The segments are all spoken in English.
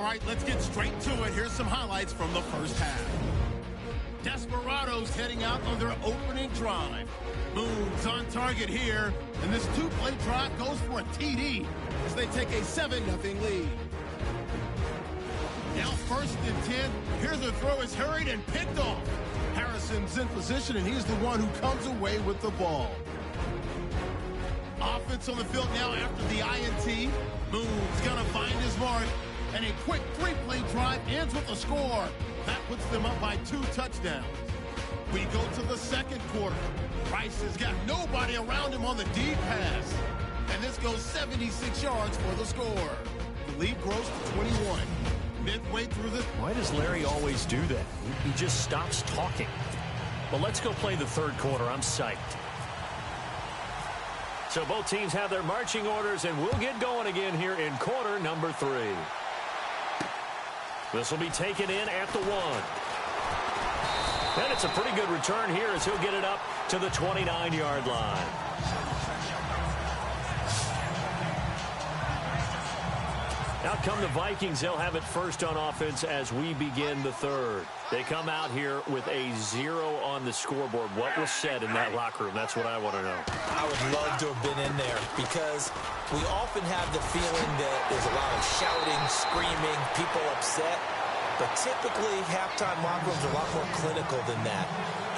right, let's get straight to it. Here's some highlights from the first half. Desperados heading out on their opening drive. Moon's on target here, and this two-play drive goes for a TD as they take a 7-0 lead. Now 1st and 10. Here's the throw. Is hurried and picked off. Harrison's in position, and he's the one who comes away with the ball. Offense on the field now after the INT. Moon's going to find his mark, and a quick three-play drive ends with a score. That puts them up by 2 touchdowns. We go to the second quarter. Price has got nobody around him on the deep pass. And this goes 76 yards for the score. The lead grows to 21. Midway through the... Why does Larry always do that? He just stops talking. But let's go play the third quarter. I'm psyched. So both teams have their marching orders, and we'll get going again here in quarter number 3. This will be taken in at the 1. And it's a pretty good return here as he'll get it up to the 29-yard line. Out come the Vikings. They'll have it first on offense as we begin the third. They come out here with a 0 on the scoreboard. What was said in that locker room? That's what I want to know. I would love to have been in there because we often have the feeling that there's a lot of shouting, screaming, people upset. But typically, halftime locker rooms are a lot more clinical than that.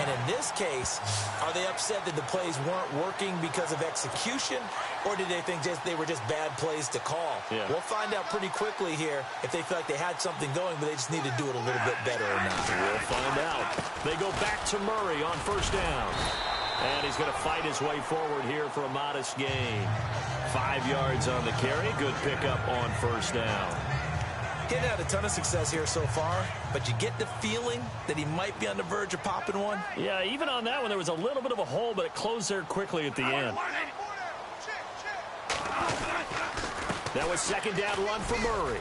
And in this case, are they upset that the plays weren't working because of execution, or did they think they were just bad plays to call? Yeah. We'll find out pretty quickly here if they feel like they had something going, but they just need to do it a little bit better or not. We'll find out. They go back to Murray on first down. And he's going to fight his way forward here for a modest gain. 5 yards on the carry. Good pickup on first down. Getting had a ton of success here so far, but you get the feeling that he might be on the verge of popping one. Yeah, even on that one, there was a little bit of a hole, but it closed there quickly at the end. That was second down run for Murray.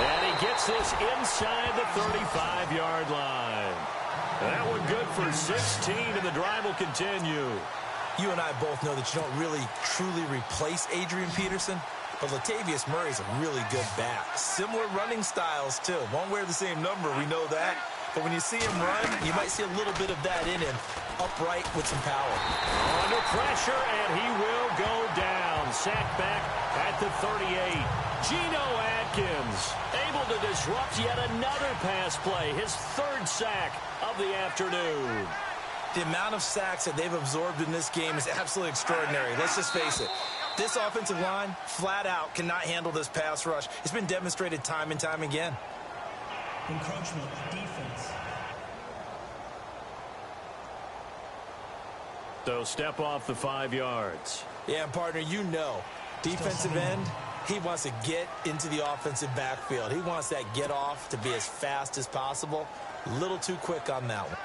And he gets this inside the 35-yard line. That one good for 16, and the drive will continue. You and I both know that you don't really, truly replace Adrian Peterson. But Latavius Murray's a really good back. Similar running styles, too. Won't wear the same number, we know that. But when you see him run, you might see a little bit of that in him. Upright with some power. Under pressure, and he will go down. Sacked back at the 38. Geno Atkins able to disrupt yet another pass play. His 3rd sack of the afternoon. The amount of sacks that they've absorbed in this game is absolutely extraordinary. Let's just face it. This offensive line, flat out, cannot handle this pass rush. It's been demonstrated time and time again. Encroachment defense. So step off the 5 yards. Yeah, and partner, you know, defensive end, he wants to get into the offensive backfield. He wants that get off to be as fast as possible. A little too quick on that one.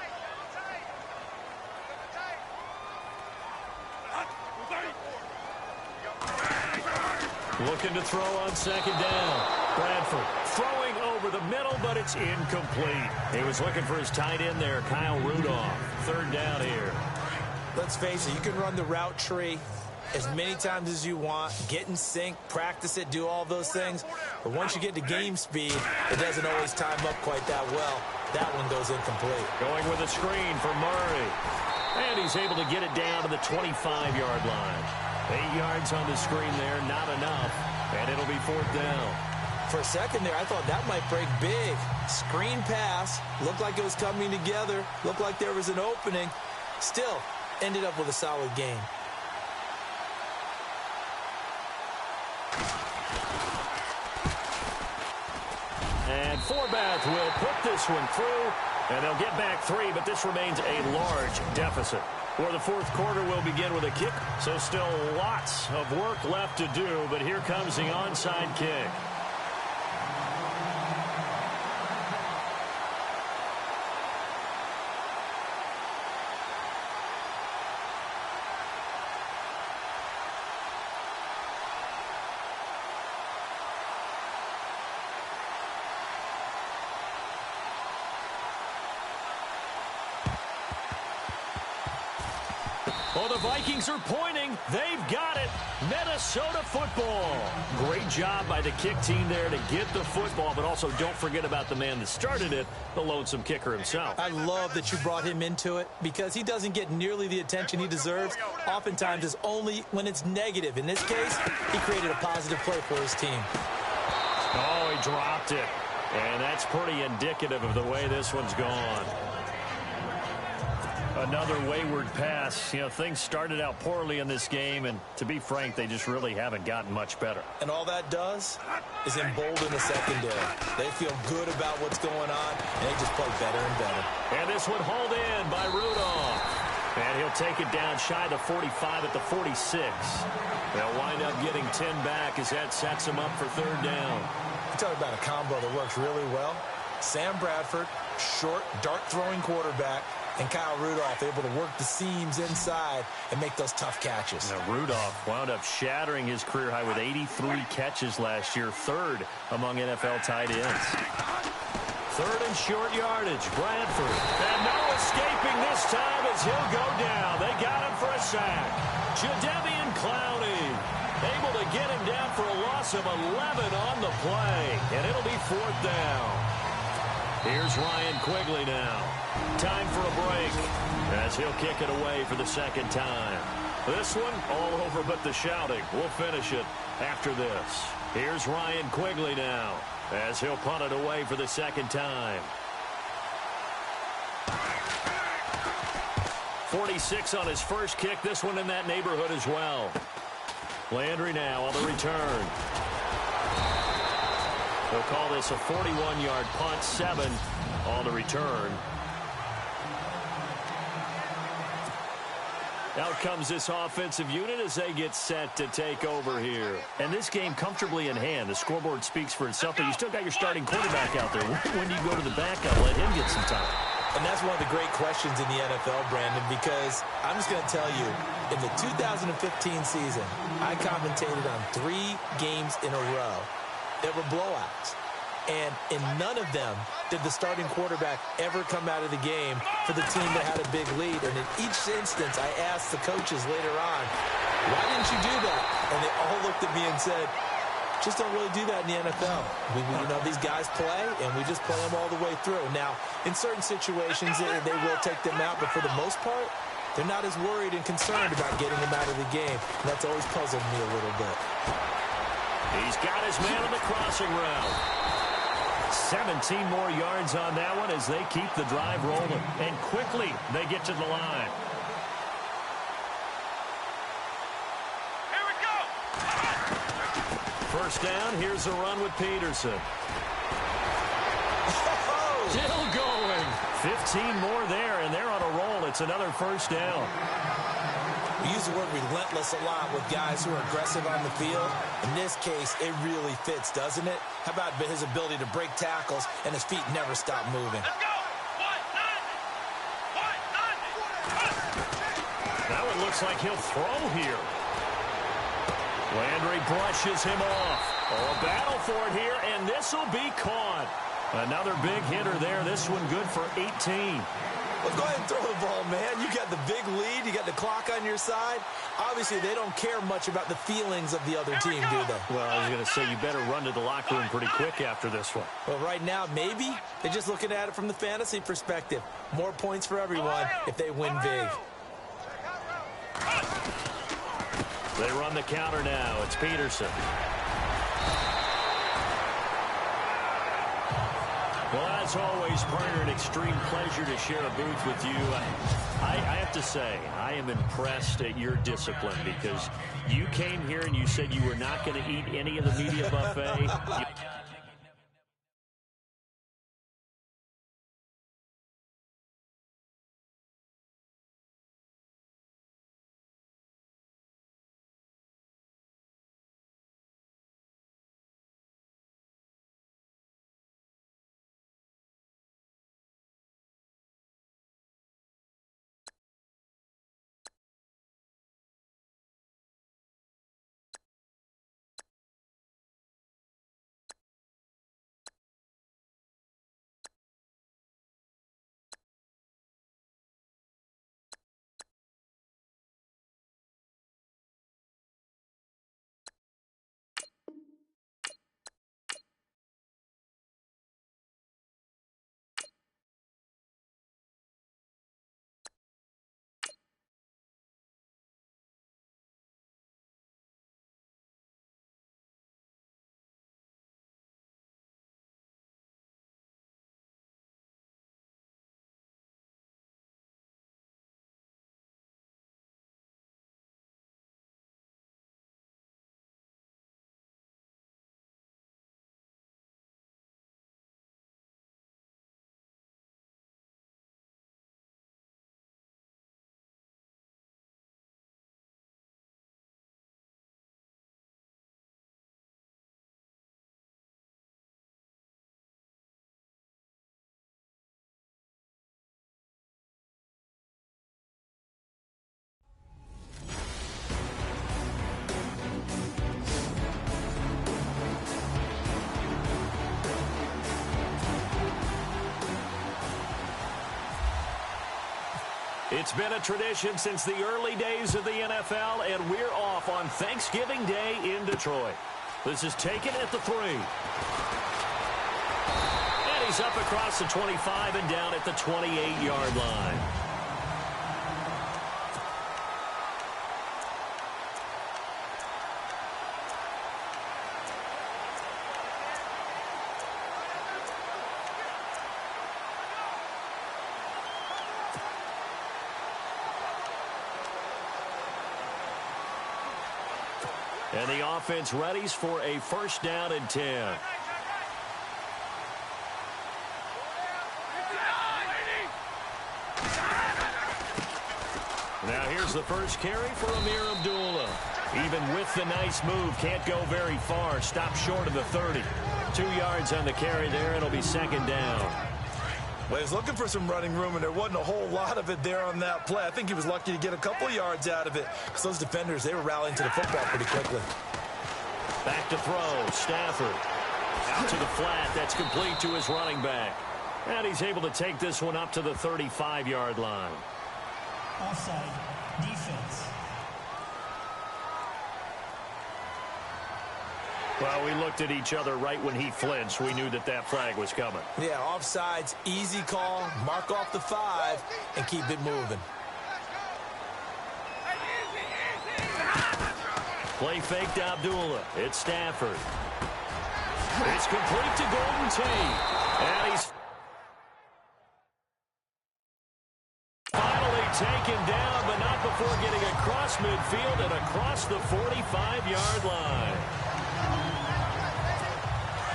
Looking to throw on second down. Bradford throwing over the middle, but it's incomplete. He was looking for his tight end there, Kyle Rudolph. 3rd down here. Let's face it, you can run the route tree as many times as you want, get in sync, practice it, do all those things. But once you get to game speed, it doesn't always time up quite that well. That one goes incomplete. Going with a screen for Murray. And he's able to get it down to the 25-yard line. 8 yards on the screen there, not enough. And it'll be 4th down. For a second there, I thought that might break big. Screen pass. Looked like it was coming together. Looked like there was an opening. Still, ended up with a solid game. And Forbath will put this one through. And they'll get back 3, but this remains a large deficit. For the 4th quarter, we'll begin with a kick. So still lots of work left to do, but here comes the onside kick. Oh, the Vikings are pointing. They've got it. Minnesota football. Great job by the kick team there to get the football, but also don't forget about the man that started it, the lonesome kicker himself. I love that you brought him into it because he doesn't get nearly the attention he deserves. Oftentimes it's only when it's negative. In this case, he created a positive play for his team. Oh, he dropped it. And that's pretty indicative of the way this one's gone. Another wayward pass. You know, things started out poorly in this game, and to be frank, they just really haven't gotten much better. And all that does is embolden the secondary. They feel good about what's going on, and they just play better and better. And this one hauled in by Rudolph. And he'll take it down shy of the 45 at the 46. They'll wind up getting 10 back as that sets them up for third down. You talk about a combo that works really well. Sam Bradford, short, dart-throwing quarterback, and Kyle Rudolph able to work the seams inside and make those tough catches. Now, Rudolph wound up shattering his career high with 83 catches last year, third among NFL tight ends. Third and short yardage, Bradford. And no escaping this time as he'll go down. They got him for a sack. Jadeveon Clowney able to get him down for a loss of 11 on the play. And it'll be fourth down. Here's Ryan Quigley now. Time for a break as he'll kick it away for the second time. This one all over but the shouting. We'll finish it after this. Here's Ryan Quigley now as he'll punt it away for the second time. 46 on his first kick. This one in that neighborhood as well. Landry now on the return. They'll call this a 41-yard punt, 7 on the return. Out comes this offensive unit as they get set to take over here. And this game comfortably in hand. The scoreboard speaks for itself, but you still got your starting quarterback out there. When do you go to the backup? Let him get some time. And that's one of the great questions in the NFL, Brandon, because I'm just going to tell you, in the 2015 season, I commentated on 3 games in a row that were blowouts. And in none of them did the starting quarterback ever come out of the game for the team that had a big lead. And in each instance, I asked the coaches later on, why didn't you do that? And they all looked at me and said, just don't really do that in the NFL. You know, these guys play, and we just play them all the way through. Now, in certain situations, they will take them out, but for the most part, they're not as worried and concerned about getting them out of the game. And that's always puzzled me a little bit. He's got his man on the crossing route. 17 more yards on that one as they keep the drive rolling. And quickly, they get to the line. Here we go! First down, here's a run with Peterson. Still going. 15 more there, and they're on a roll. It's another first down. We use the word relentless a lot with guys who are aggressive on the field. In this case, it really fits, doesn't it? How about his ability to break tackles and his feet never stop moving? Let's go! 190! 190! Now it looks like he'll throw here. Landry brushes him off. Oh, a battle for it here, and this will be caught. Another big hitter there. This one good for 18. Well, go ahead and throw the ball, man. You got the big lead. You got the clock on your side. Obviously, they don't care much about the feelings of the other team, do they? Well, I was going to say you better run to the locker room pretty quick after this one. Well, right now, maybe they're just looking at it from the fantasy perspective. More points for everyone if they win big. They run the counter now. It's Peterson. Well, as always, partner, an extreme pleasure to share a booth with you. I have to say, I am impressed at your discipline because you came here and you said you were not going to eat any of the media buffet. It's been a tradition since the early days of the NFL, and we're off on Thanksgiving Day in Detroit. This is taken at the 3. And he's up across the 25 and down at the 28-yard line. And the offense readies for a first down and 10. Now here's the first carry for Amir Abdullah. Even with the nice move, can't go very far. Stop short of the 30. 2 yards on the carry there. It'll be second down. Well, he was looking for some running room, and there wasn't a whole lot of it there on that play. I think he was lucky to get a couple yards out of it, because those defenders, they were rallying to the football pretty quickly. Back to throw. Stafford. Out to the flat. That's complete to his running back. And he's able to take this one up to the 35-yard line. Offside. Defense. Well, we looked at each other right when he flinched. We knew that that flag was coming. Yeah, offsides, easy call, mark off the 5, and keep it moving. Play fake to Abdullah. It's Stafford. It's complete to Golden Tate. And he's finally taken down, but not before getting across midfield and across the 45-yard line.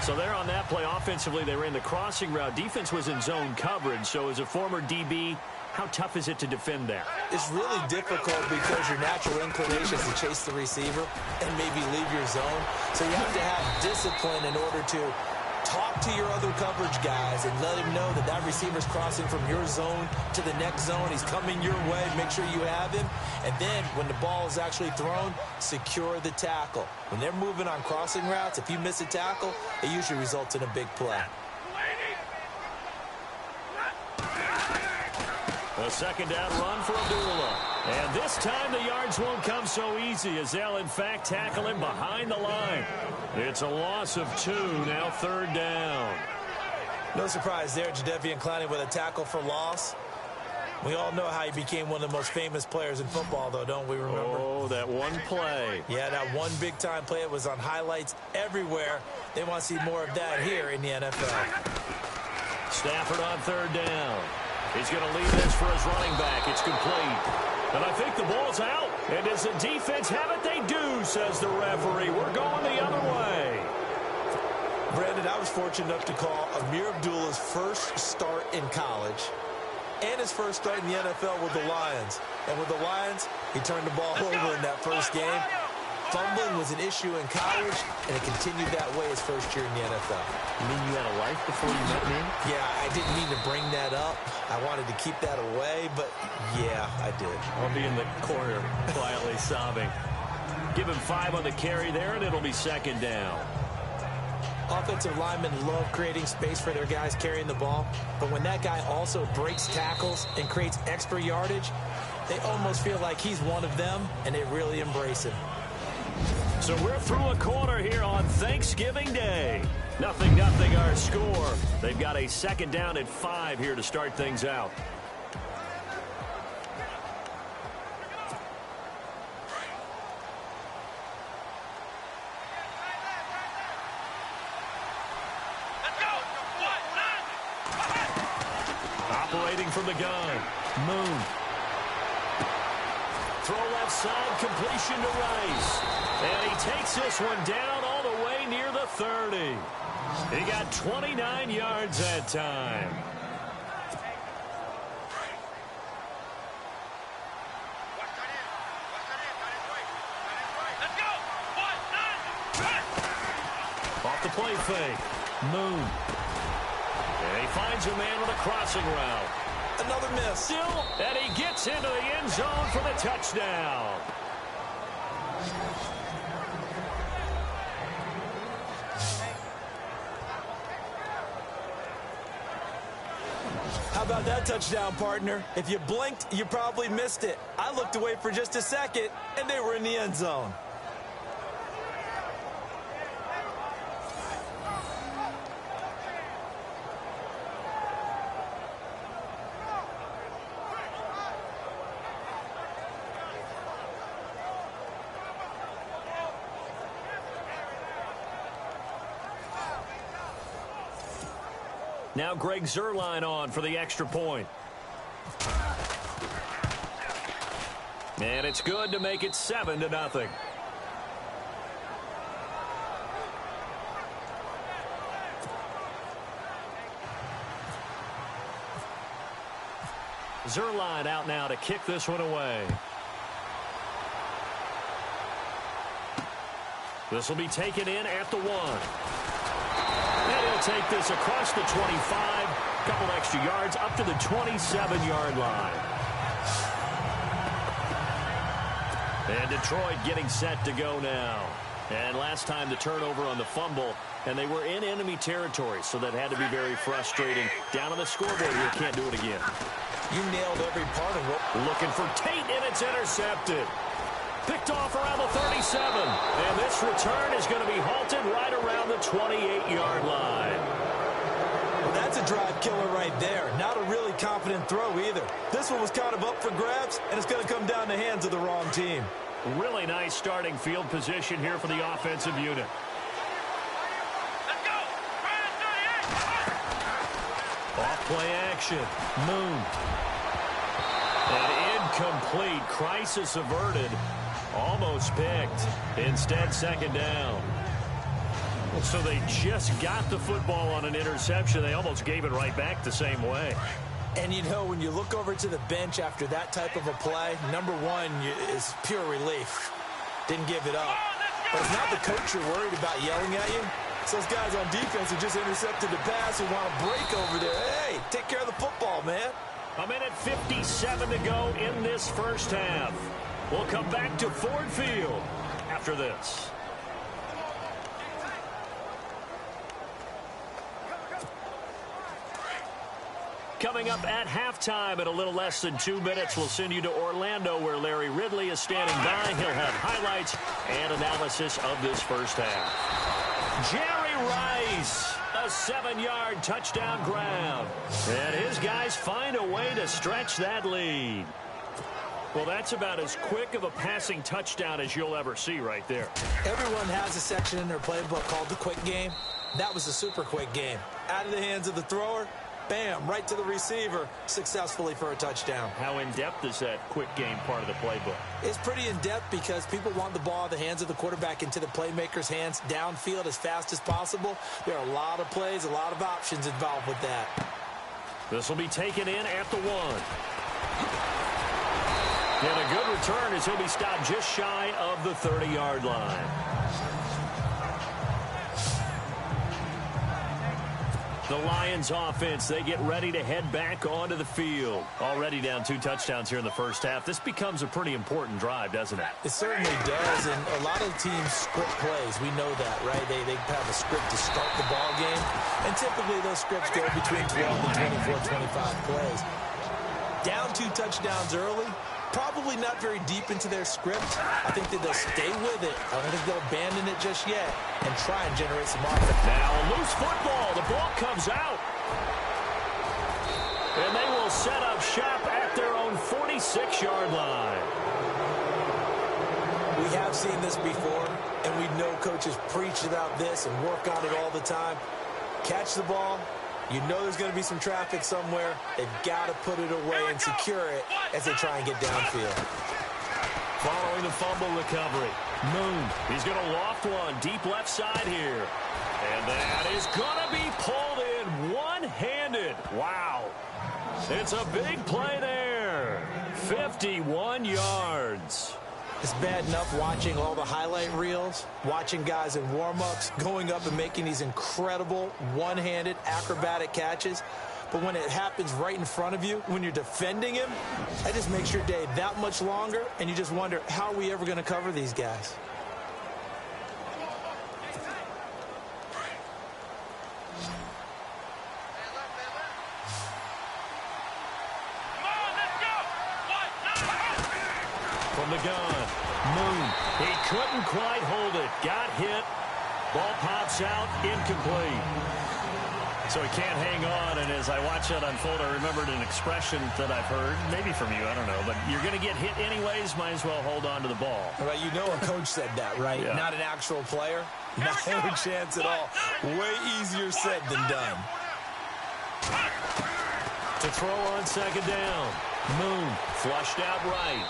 So there on that play, offensively, they ran the crossing route. Defense was in zone coverage. So as a former DB, how tough is it to defend that? It's really difficult because your natural inclination is to chase the receiver and maybe leave your zone. So you have to have discipline in order to talk to your other coverage guys and let him know that that receiver's crossing from your zone to the next zone. He's coming your way. Make sure you have him. And then when the ball is actually thrown, secure the tackle. When they're moving on crossing routes, if you miss a tackle, it usually results in a big play. A second down run for Abdullah. And this time the yards won't come so easy as they'll, in fact, tackle him behind the line. It's a loss of 2, now third down. No surprise there, Jadeveon Clowney with a tackle for loss. We all know how he became one of the most famous players in football, though, don't we remember? Oh, that one play. Yeah, that one big-time play. It was on highlights everywhere. They want to see more of that here in the NFL. Stafford on third down. He's going to lead this for his running back. It's complete. And I think the ball's out. And does the defense have it? They do, says the referee. We're going the other way. Brandon, I was fortunate enough to call Amir Abdullah's first start in college and his first start in the NFL with the Lions. And with the Lions, he turned the ball over in that first game. Fumbling was an issue in college, and it continued that way his first year in the NFL. You mean you had a life before you met me? Yeah, I didn't mean to bring that up. I wanted to keep that away, but yeah, I did. I'll be in the corner quietly sobbing. Give him 5 on the carry there, and it'll be second down. Offensive linemen love creating space for their guys carrying the ball, but when that guy also breaks tackles and creates extra yardage, they almost feel like he's one of them, and they really embrace him. So we're through a quarter here on Thanksgiving Day. 0-0 our score. They've got a second down at 5 here to start things out. Operating from the gun. Moon. Throw left side, completion to Rice. And he takes this one down all the way near the 30. He got 29 yards that time. Off the play fake. Moon. And he finds a man with a crossing route. Another miss. Still, and he gets into the end zone for the touchdown. How How about that touchdown, partner? If you blinked, you probably missed it. I looked away for just a second, and they were in the end zone. Now Greg Zuerlein on for the extra point. And it's good to make it 7-0. Zuerlein out now to kick this one away. This will be taken in at the 1. And he'll take this across the 25, a couple extra yards up to the 27-yard line. And Detroit getting set to go now. And last time the turnover on the fumble, and they were in enemy territory, so that had to be very frustrating. Down on the scoreboard here, can't do it again. You nailed every part of it. Looking for Tate, and it's intercepted. Picked off around the 37. And this return is going to be halted right around the 28-yard line. Well, that's a drive killer right there. Not a really confident throw either. This one was kind of up for grabs, and it's going to come down the hands of the wrong team. Really nice starting field position here for the offensive unit. Let's go. Off play action. Moon. And incomplete. Crisis averted. Almost picked. Instead, second down. So they just got the football on an interception. They almost gave it right back the same way. And, you know, when you look over to the bench after that type of a play, number one is pure relief. Didn't give it up. But it's not the coach you're worried about yelling at you. It's those guys on defense who just intercepted the pass who want to break over there. Hey, take care of the football, man. A minute 57 to go in this first half. We'll come back to Ford Field after this. Coming up at halftime in a little less than 2 minutes, we'll send you to Orlando where Larry Ridley is standing by. He'll have highlights and analysis of this first half. Jerry Rice, a 7-yard touchdown grab. And his guys find a way to stretch that lead. Well, that's about as quick of a passing touchdown as you'll ever see right there. Everyone has a section in their playbook called the quick game. That was a super quick game. Out of the hands of the thrower, bam, right to the receiver, successfully for a touchdown. How in-depth is that quick game part of the playbook? It's pretty in-depth because people want the ball in the hands of the quarterback into the playmaker's hands downfield as fast as possible. There are a lot of plays, a lot of options involved with that. This will be taken in at the 1. And a good return as he'll be stopped just shy of the 30-yard line. The Lions offense, they get ready to head back onto the field. Already down 2 touchdowns here in the first half. This becomes a pretty important drive, doesn't it? It certainly does, and a lot of teams script plays. We know that, right? They have a script to start the ball game, and typically those scripts go between 12 and 24, 25 plays. Down 2 touchdowns early, probably not very deep into their script. I think that they'll stay with it. I don't think they'll abandon it just yet and try and generate some offense. Now a loose football. The ball comes out. And they will set up shop at their own 46-yard line. We have seen this before, and we know coaches preach about this and work on it all the time. Catch the ball. You know there's going to be some traffic somewhere. They've got to put it away and secure it as they try and get downfield. Following the fumble recovery, Moon. He's going to loft one deep left side here. And that is going to be pulled in one-handed. Wow. It's a big play there. 51 yards. It's bad enough watching all the highlight reels, watching guys in warm-ups, going up and making these incredible one-handed acrobatic catches. But when it happens right in front of you, when you're defending him, that just makes your day that much longer, and you just wonder, how are we ever going to cover these guys? the gun. Moon. He couldn't quite hold it. Got hit. Ball pops out. Incomplete. So he can't hang on, and as I watch that unfold, I remembered an expression that I've heard, maybe from you, I don't know, but you're going to get hit anyways, might as well hold on to the ball. Right, you know a coach said that, right? Yeah. Not an actual player. Not a chance at all. Way easier said than done. To throw on second down. Moon flushed out right.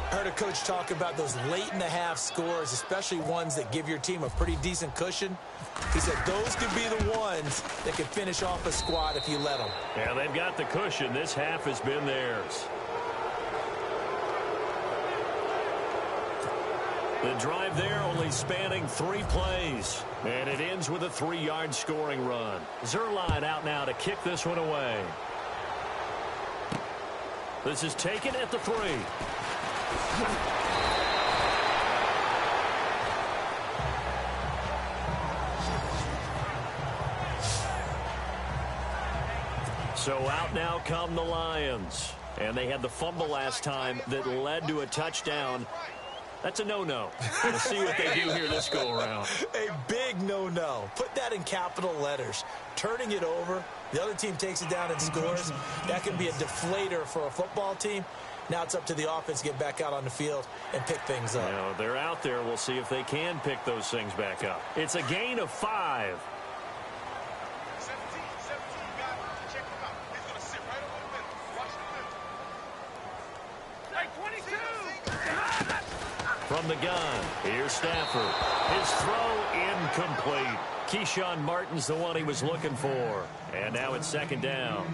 I heard a coach talk about those late-in-the-half scores, especially ones that give your team a pretty decent cushion. He said those could be the ones that could finish off a squad if you let them. Yeah, they've got the cushion. This half has been theirs. The drive there only spanning 3 plays. And it ends with a 3-yard scoring run. Zerline out now to kick this one away. This is taken at the 3. So out now come the Lions. And they had the fumble last time that led to a touchdown. That's a no-no. We'll see what they do here this go-around. A big no-no. Put that in capital letters. Turning it over, the other team takes it down and scores. That can be a deflator for a football team. Now it's up to the offense to get back out on the field and pick things up. You know, they're out there. We'll see if they can pick those things back up. It's a gain of 5. 17, guys. Check him out. He's going to sit right over the middle. Watch the middle. Hey, 22! From the gun, here's Stafford. His throw incomplete. Keyshawn Martin's the one he was looking for. And now it's second down.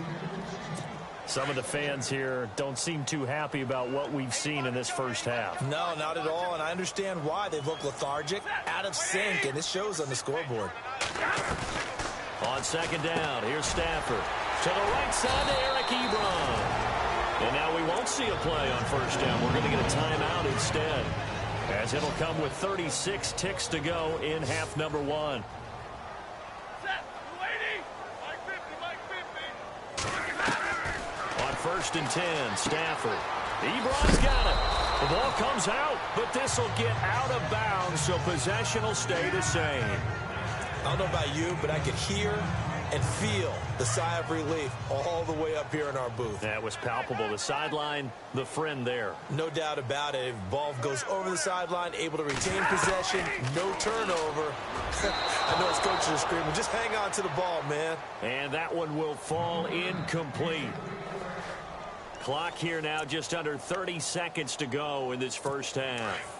Some of the fans here don't seem too happy about what we've seen in this first half. No, not at all, and I understand why. They look lethargic, out of sync, and it shows on the scoreboard. On second down, here's Stafford. To the right side to Eric Ebron. And now we won't see a play on first down. We're going to get a timeout instead, as it'll come with 36 ticks to go in half number 1. Set, 280. Mike 50. On first and 10, Stafford. Ebron's got it. The ball comes out, but this will get out of bounds, so possession will stay the same. I don't know about you, but I could hear and feel the sigh of relief all the way up here in our booth. That was palpable. The sideline, the friend there. No doubt about it. Ball goes over the sideline, able to retain possession, no turnover. I know his coaches are screaming, just hang on to the ball, man. And that one will fall incomplete. Clock here now, just under 30 seconds to go in this first half.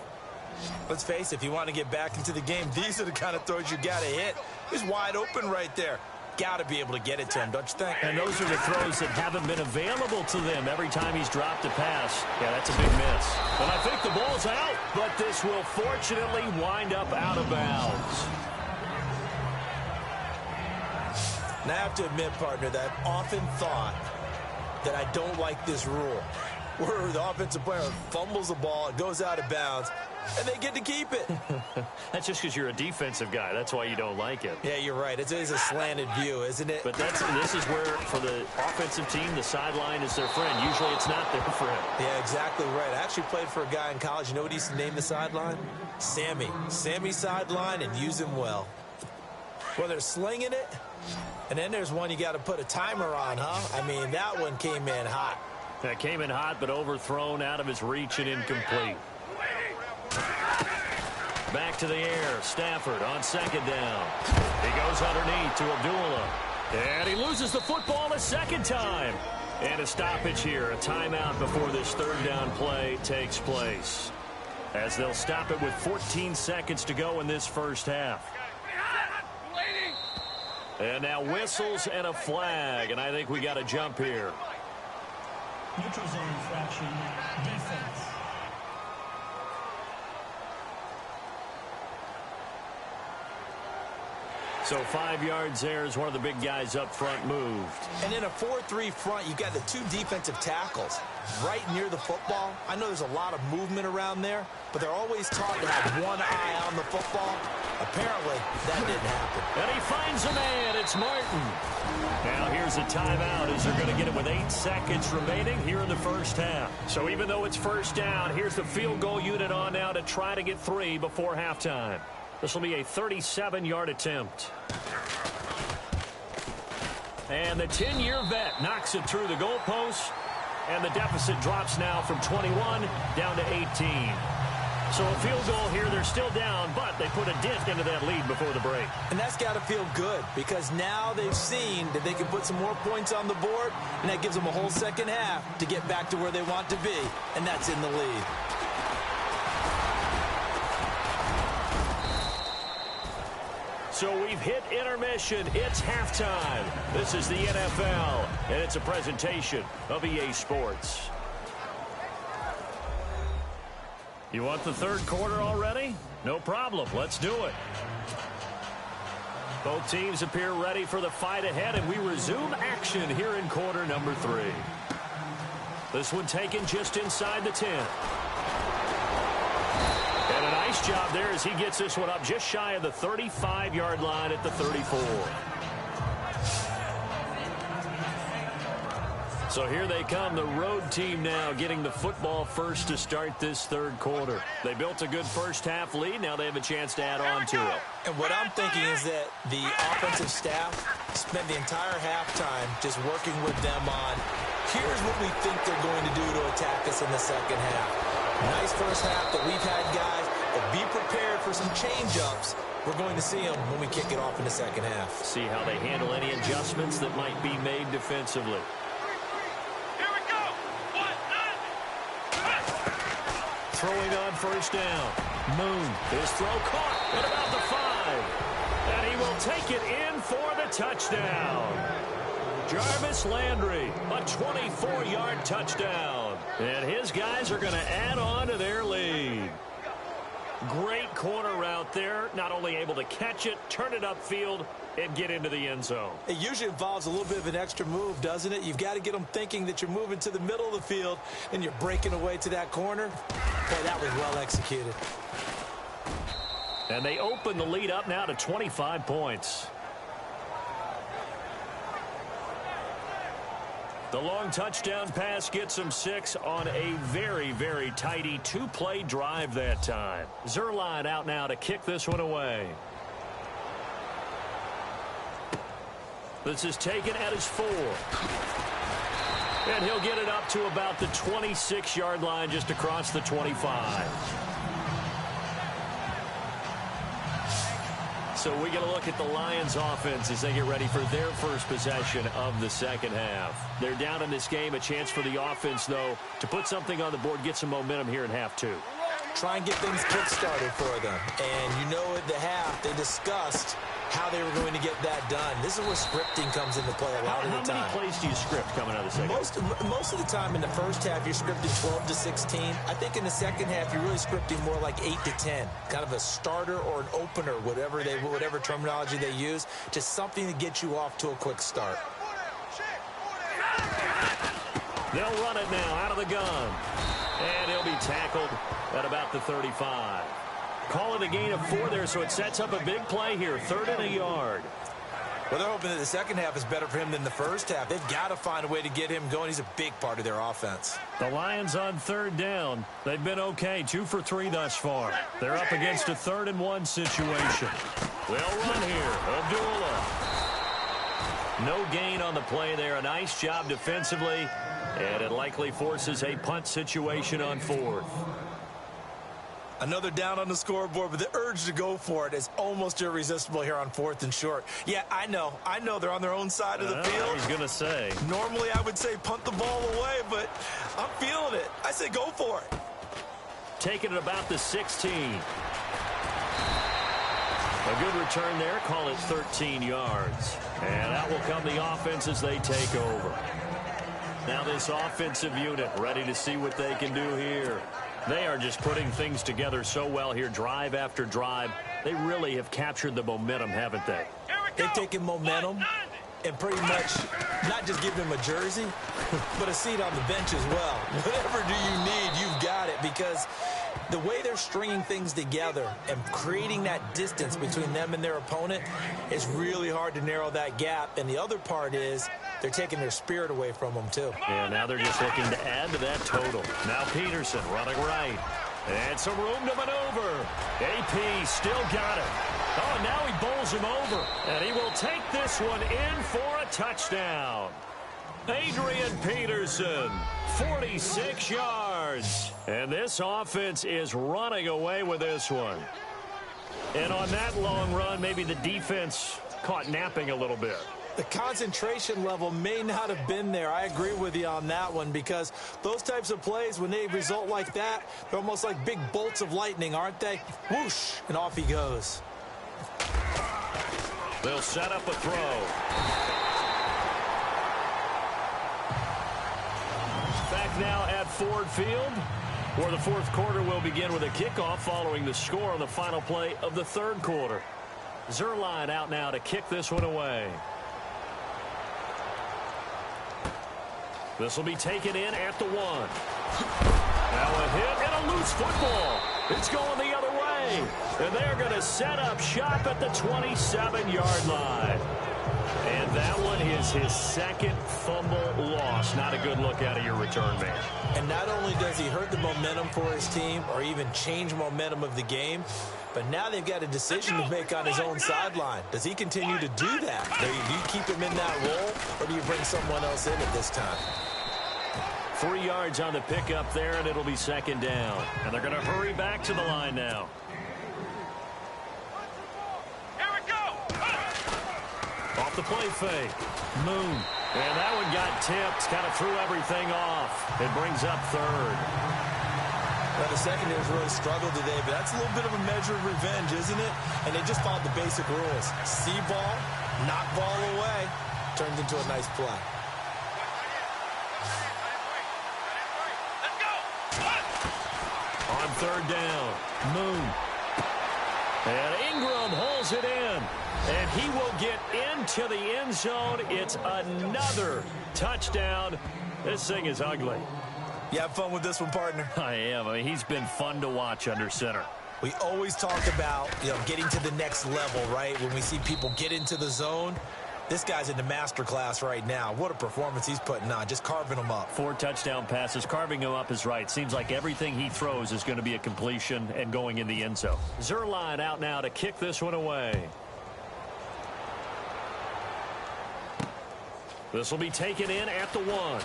Let's face it, if you want to get back into the game, these are the kind of throws you got to hit. He's wide open right there. Got to be able to get it to him, don't you think? And those are the throws that haven't been available to them every time he's dropped a pass. Yeah, that's a big miss. And I think the ball's out, but this will fortunately wind up out of bounds. And I have to admit, partner, that I've often thought that I don't like this rule, where the offensive player fumbles the ball, it goes out of bounds, and they get to keep it. That's just because you're a defensive guy. That's why you don't like it. Yeah, you're right. It is a slanted view, isn't it? But this is where, for the offensive team, the sideline is their friend. Usually it's not their friend. Yeah, exactly right. I actually played for a guy in college. You know what he used to name the sideline? Sammy. Sammy sideline, and use him well. Well, they're slinging it, and then there's one you got to put a timer on, huh? I mean, that one came in hot. That came in hot, but overthrown, out of his reach, and incomplete. Back to the air. Stafford on second down. He goes underneath to Abdullah. And he loses the football a second time. And a stoppage here. A timeout before this third down play takes place, as they'll stop it with 14 seconds to go in this first half. And now whistles and a flag. And I think we got a jump here. Neutral zone infraction, defense. So 5 yards there as one of the big guys up front moved. And in a 4-3 front, you've got the 2 defensive tackles right near the football. I know there's a lot of movement around there, but they're always taught to have one eye on the football. Apparently, that didn't happen. And he finds a man. It's Martin. Now here's a timeout as they're going to get it with 8 seconds remaining here in the first half. So even though it's first down, here's the field goal unit on now to try to get 3 before halftime. This will be a 37-yard attempt. And the 10-year vet knocks it through the goalpost. And the deficit drops now from 21 down to 18. So a field goal here, they're still down, but they put a dent into that lead before the break. And that's got to feel good because now they've seen that they can put some more points on the board, and that gives them a whole second half to get back to where they want to be, and that's in the lead. So we've hit intermission. It's halftime. This is the NFL, and it's a presentation of EA Sports. You want the third quarter already? No problem. Let's do it. Both teams appear ready for the fight ahead, and we resume action here in quarter number 3. This one taken just inside the 10. And a nice job there as he gets this one up just shy of the 35-yard line at the 34. So here they come, the road team now getting the football first to start this third quarter. They built a good first half lead. Now they have a chance to add on to it. And what I'm thinking is that the offensive staff spent the entire halftime just working with them on, here's what we think they're going to do to attack us in the second half. Nice first half that we've had, guys, but be prepared for some change-ups. We're going to see them when we kick it off in the second half. See how they handle any adjustments that might be made defensively. Throwing on first down. Moon. His throw caught at about the 5. And he will take it in for the touchdown. Jarvis Landry, a 24-yard touchdown. And his guys are going to add on to their lead. Great corner route there. Not only able to catch it, turn it upfield, and get into the end zone. It usually involves a little bit of an extra move, doesn't it? You've got to get them thinking that you're moving to the middle of the field and you're breaking away to that corner. Boy, that was well executed. And they open the lead up now to 25 points. The long touchdown pass gets them 6 on a very, very tidy 2-play drive that time. Zerline out now to kick this one away. This is taken at his 4. And he'll get it up to about the 26-yard line just across the 25. So we get a look at the Lions offense as they get ready for their first possession of the second half. They're down in this game. A chance for the offense, though, to put something on the board, get some momentum here in half 2. Try and get things kick-started for them. And you know at the half, they discussed how they were going to get that done. This is where scripting comes into play a lot of the time. How many plays do you script coming out of the second half? Most of the time in the first half, you're scripting 12 to 16. I think in the second half, you're really scripting more like 8 to 10. Kind of a starter or an opener, whatever terminology they use. Just something to get you off to a quick start. They'll run it now out of the gun. And he'll be tackled at about the 35. Call it a gain of 4 there, so it sets up a big play here. 3rd and a yard. Well, they're hoping that the second half is better for him than the first half. They've got to find a way to get him going. He's a big part of their offense. The Lions on 3rd down. They've been okay, 2 for 3 thus far. They're up against a 3rd and 1 situation. They'll run here. Abdullah. No gain on the play there. A nice job defensively, and it likely forces a punt situation on 4th. Another down on the scoreboard, but the urge to go for it is almost irresistible here on 4th and short. Yeah, I know they're on their own side of the field. I was going to say. Normally I would say punt the ball away, but I'm feeling it. I say go for it. Taking it about the 16. A good return there. Call it 13 yards. And out will come the offense as they take over. Now this offensive unit ready to see what they can do here. They are just putting things together so well here, drive after drive. They really have captured the momentum, haven't they? They've taken momentum and pretty much not just give him a jersey, but a seat on the bench as well. Whatever do you need, you've got it, because The way they're stringing things together and creating that distance between them and their opponent is really hard to narrow that gap. And the other part is they're taking their spirit away from them, too. Yeah, now they're just looking to add to that total. Now Peterson running right. And some room to maneuver. AP still got it. Oh, and now he bowls him over. And he will take this one in for a touchdown. Adrian Peterson, 46 yards. And this offense is running away with this one. And on that long run, maybe the defense caught napping a little bit. The concentration level may not have been there. I agree with you on that one, because those types of plays, when they result like that, they're almost like big bolts of lightning, aren't they? Whoosh, and off he goes. They'll set up a throw. Back now at Ford Field, where the fourth quarter will begin with a kickoff following the score on the final play of the third quarter. Zerline out now to kick this one away. This will be taken in at the 1. Now a hit and a loose football. It's going the other way. And they're going to set up shop at the 27-yard line. And that one is his second fumble loss. Not a good look out of your return man. And not only does he hurt the momentum for his team or even change momentum of the game, but now they've got a decision to make on his own sideline. Does he continue to do that? Do you keep him in that role, or do you bring someone else in at this time? 3 yards on the pickup there, and it'll be second down. And they're going to hurry back to the line now. Here we go. Off the play fake. Moon. And that one got tipped. Kind of threw everything off. It brings up third. Well, the secondary's really struggled today, but that's a little bit of a measure of revenge, isn't it? And they just followed the basic rules. See ball, knock ball away. Turns into a nice play. On third down, Moon. And Ingram holds it in. And he will get into the end zone. It's another touchdown. This thing is ugly. You have fun with this one, partner? I am. I mean, he's been fun to watch under center. We always talk about, getting to the next level, right? When we see people get into the zone. This guy's in the master class right now. What a performance he's putting on, just carving them up. 4 touchdown passes. Carving him up is right. Seems like everything he throws is going to be a completion and going in the end zone. Zerline out now to kick this one away. This will be taken in at the 1.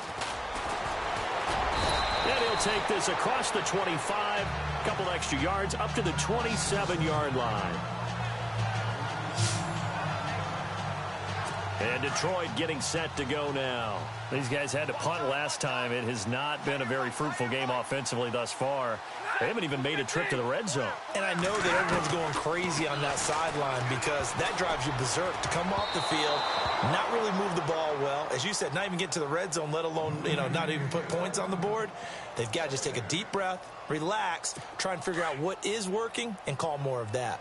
And he'll take this across the 25. Couple extra yards up to the 27-yard line. And Detroit getting set to go now. These guys had to punt last time. It has not been a very fruitful game offensively thus far. They haven't even made a trip to the red zone. And I know that everyone's going crazy on that sideline because that drives you berserk. To come off the field, not really move the ball well. As you said, not even get to the red zone, let alone, not even put points on the board. They've got to just take a deep breath, relax, try and figure out what is working, and call more of that.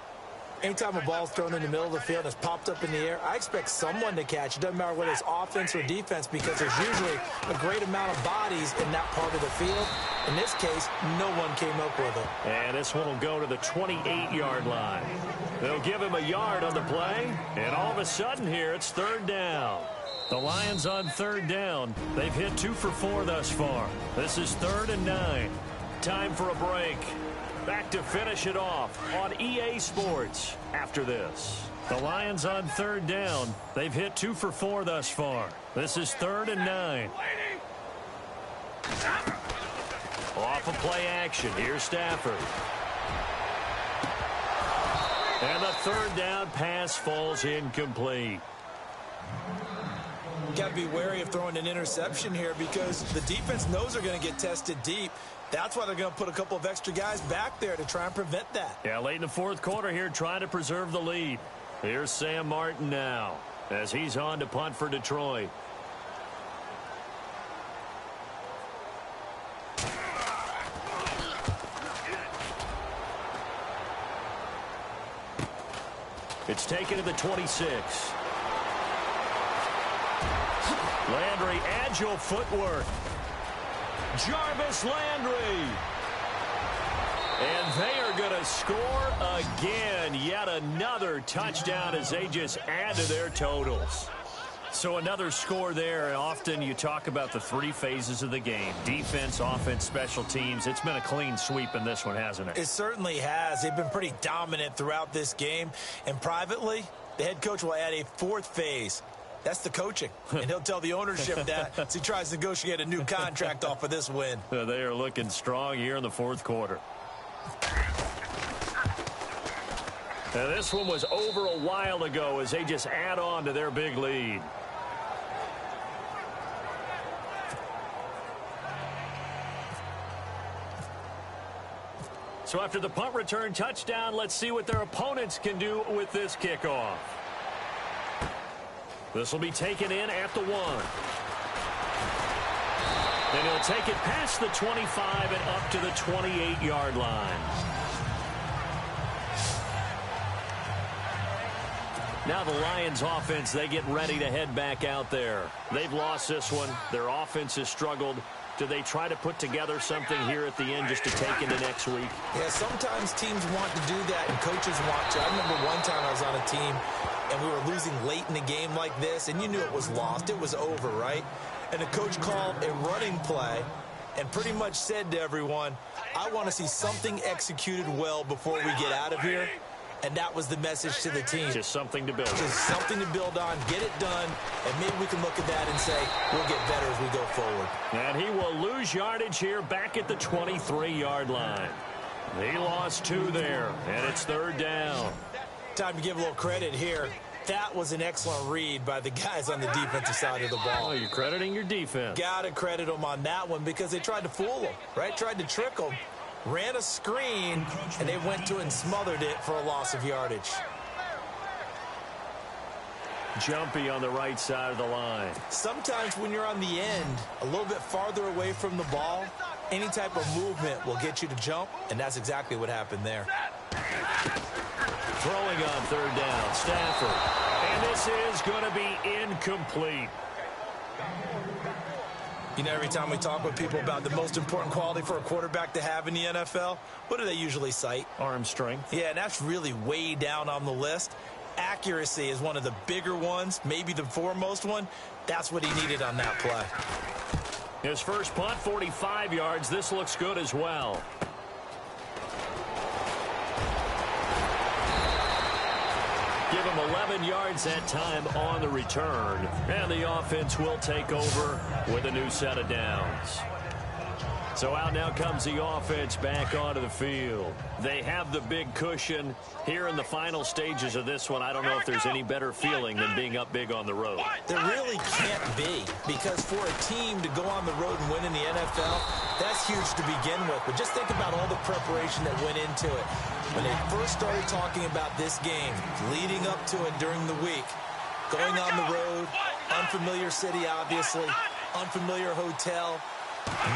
Anytime a ball's thrown in the middle of the field and it's popped up in the air, I expect someone to catch. It doesn't matter whether it's offense or defense because there's usually a great amount of bodies in that part of the field. In this case, no one came up with it. And this one will go to the 28-yard line. They'll give him a yard on the play, and all of a sudden here it's third down. The Lions on third down. They've hit 2 for 4 thus far. This is 3rd and 9. Time for a break. Back to finish it off on EA Sports after this. The Lions on third down. They've hit 2 for 4 thus far. This is 3rd and 9. Off of play action. Here's Stafford. And the third down pass falls incomplete. Got to be wary of throwing an interception here because the defense knows they're going to get tested deep. That's why they're going to put a couple of extra guys back there to try and prevent that. Yeah, late in the fourth quarter here, trying to preserve the lead. Here's Sam Martin now as he's on to punt for Detroit. It's taken to the 26. Landry, agile footwork. Jarvis Landry. And They are going to score again. Yet another touchdown as they just add to their totals. So another score there, and often you talk about the three phases of the game. Defense, offense, special teams. It's been a clean sweep in this one, hasn't it? It certainly has. They've been pretty dominant throughout this game. And privately, the head coach will add a fourth phase. That's the coaching. And he'll tell the ownership that as he tries to negotiate a new contract off of this win. They are looking strong here in the fourth quarter. Now, this one was over a while ago as they just add on to their big lead. So after the punt return touchdown, let's see what their opponents can do with this kickoff. This will be taken in at the 1. And he'll take it past the 25 and up to the 28-yard line. Now the Lions offense, they get ready to head back out there. They've lost this one. Their offense has struggled. Do they try to put together something here at the end just to take into next week? Yeah, sometimes teams want to do that and coaches want to. I remember one time I was on a team and we were losing late in the game like this, and you knew it was lost. It was over, right? And the coach called a running play and pretty much said to everyone, I want to see something executed well before we get out of here. And that was the message to the team. Just something to build on. Just something to build on, get it done, and maybe we can look at that and say, we'll get better as we go forward. And he will lose yardage here back at the 23-yard line. He lost 2 there, and it's 3rd down. Time to give a little credit here. That was an excellent read by the guys on the defensive side of the ball. Oh, you're crediting your defense. Got to credit them on that one because they tried to fool them, right? Tried to trick them. Ran a screen, and they went to and smothered it for a loss of yardage. Jumpy on the right side of the line. Sometimes when you're on the end, a little bit farther away from the ball, any type of movement will get you to jump, and that's exactly what happened there. Throwing on 3rd down, Stafford. And this is going to be incomplete. You know, every time we talk with people about the most important quality for a quarterback to have in the NFL, what do they usually cite? Arm strength. Yeah, and that's really way down on the list. Accuracy is one of the bigger ones, maybe the foremost one. That's what he needed on that play. His first punt, 45 yards. This looks good as well. Give him 11 yards that time on the return. And the offense will take over with a new set of downs. So out now comes the offense back onto the field. They have the big cushion here in the final stages of this one. I don't know if there's any better feeling than being up big on the road. There really can't be, because for a team to go on the road and win in the NFL, that's huge to begin with. But just think about all the preparation that went into it. When they first started talking about this game, leading up to it during the week, going on the road, unfamiliar city, obviously, unfamiliar hotel.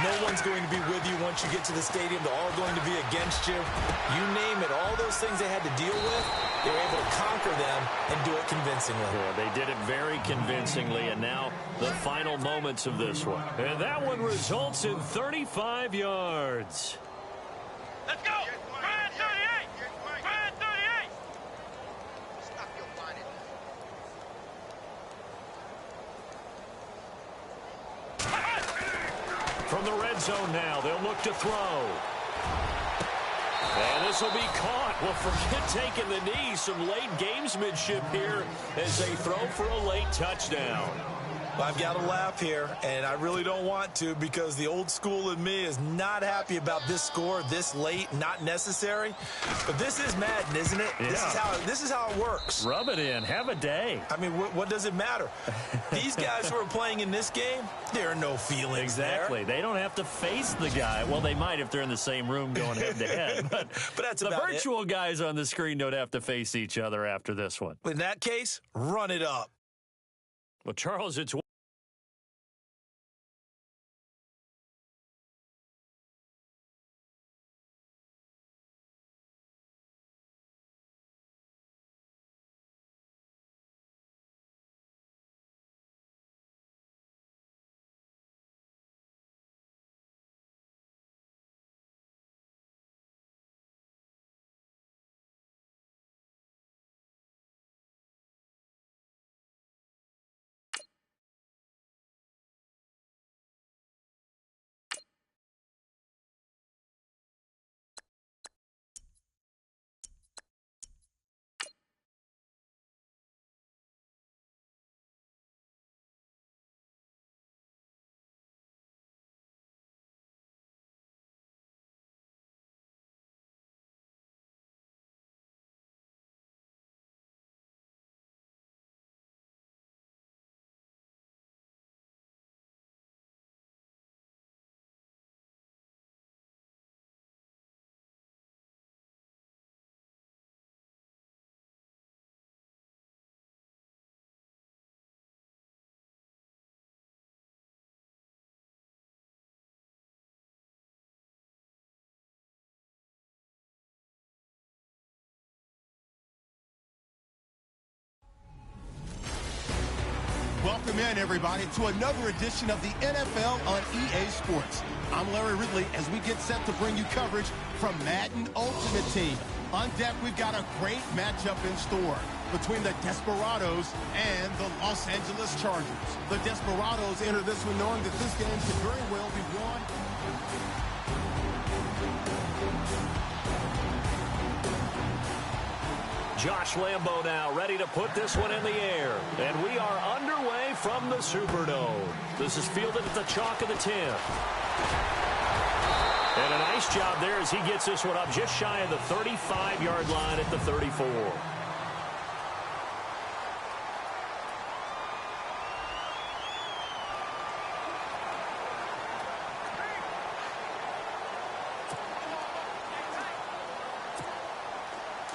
No one's going to be with you once you get to the stadium. They're all going to be against you. You name it, all those things they had to deal with, they were able to conquer them and do it convincingly. Yeah, they did it very convincingly, and now the final moments of this one. And that one results in 35 yards. Let's go! Ryan 38! Ryan 38! Stop your whining. From the red zone now, they'll look to throw. And this will be caught. Well, forget taking the knee. Some late gamesmanship here as they throw for a late touchdown. Well, I've got to laugh here, and I really don't want to, because the old school in me is not happy about this score this late, not necessary. But this is Madden, isn't it? Yeah. This is how it works. Rub it in. Have a day. I mean, what does it matter? These guys who are playing in this game, there are no feelings Exactly. there. They don't have to face the guy. Well, they might if they're in the same room going head-to-head. But that's the about virtual guys on the screen don't have to face each other after this one. In that case, run it up. Well, Charles, it's Welcome in, everybody, to another edition of the NFL on EA Sports. I'm Larry Ridley as we get set to bring you coverage from Madden Ultimate Team. On deck, we've got a great matchup in store between the Desperados and the Los Angeles Chargers. The Desperados enter this one knowing that this game could very well be won. Josh Lambo now ready to put this one in the air. And we are underway from the Superdome. This is fielded at the chalk of the 10. And a nice job there as he gets this one up just shy of the 35-yard line at the 34.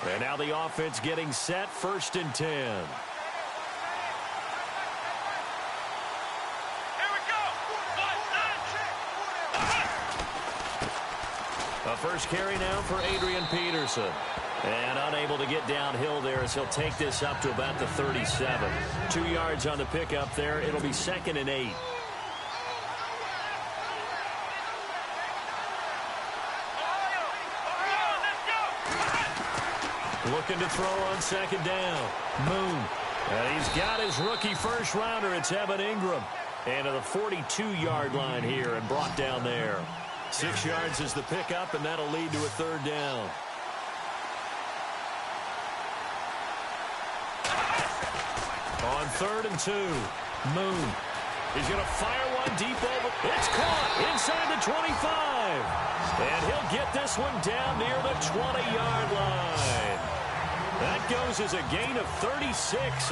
And now the offense getting set, 1st and 10. Here we go. A first carry now for Adrian Peterson. And unable to get downhill there as he'll take this up to about the 37. 2 yards on the pickup there. It'll be 2nd and 8. Looking to throw on 2nd down. Moon. And he's got his rookie first rounder. It's Evan Ingram. And to the 42-yard line here and brought down there. 6 yards is the pickup, and that'll lead to a 3rd down. On 3rd and 2. Moon. He's going to fire one deep over. It's caught inside the 25. And he'll get this one down near the 20-yard line. That goes as a gain of 36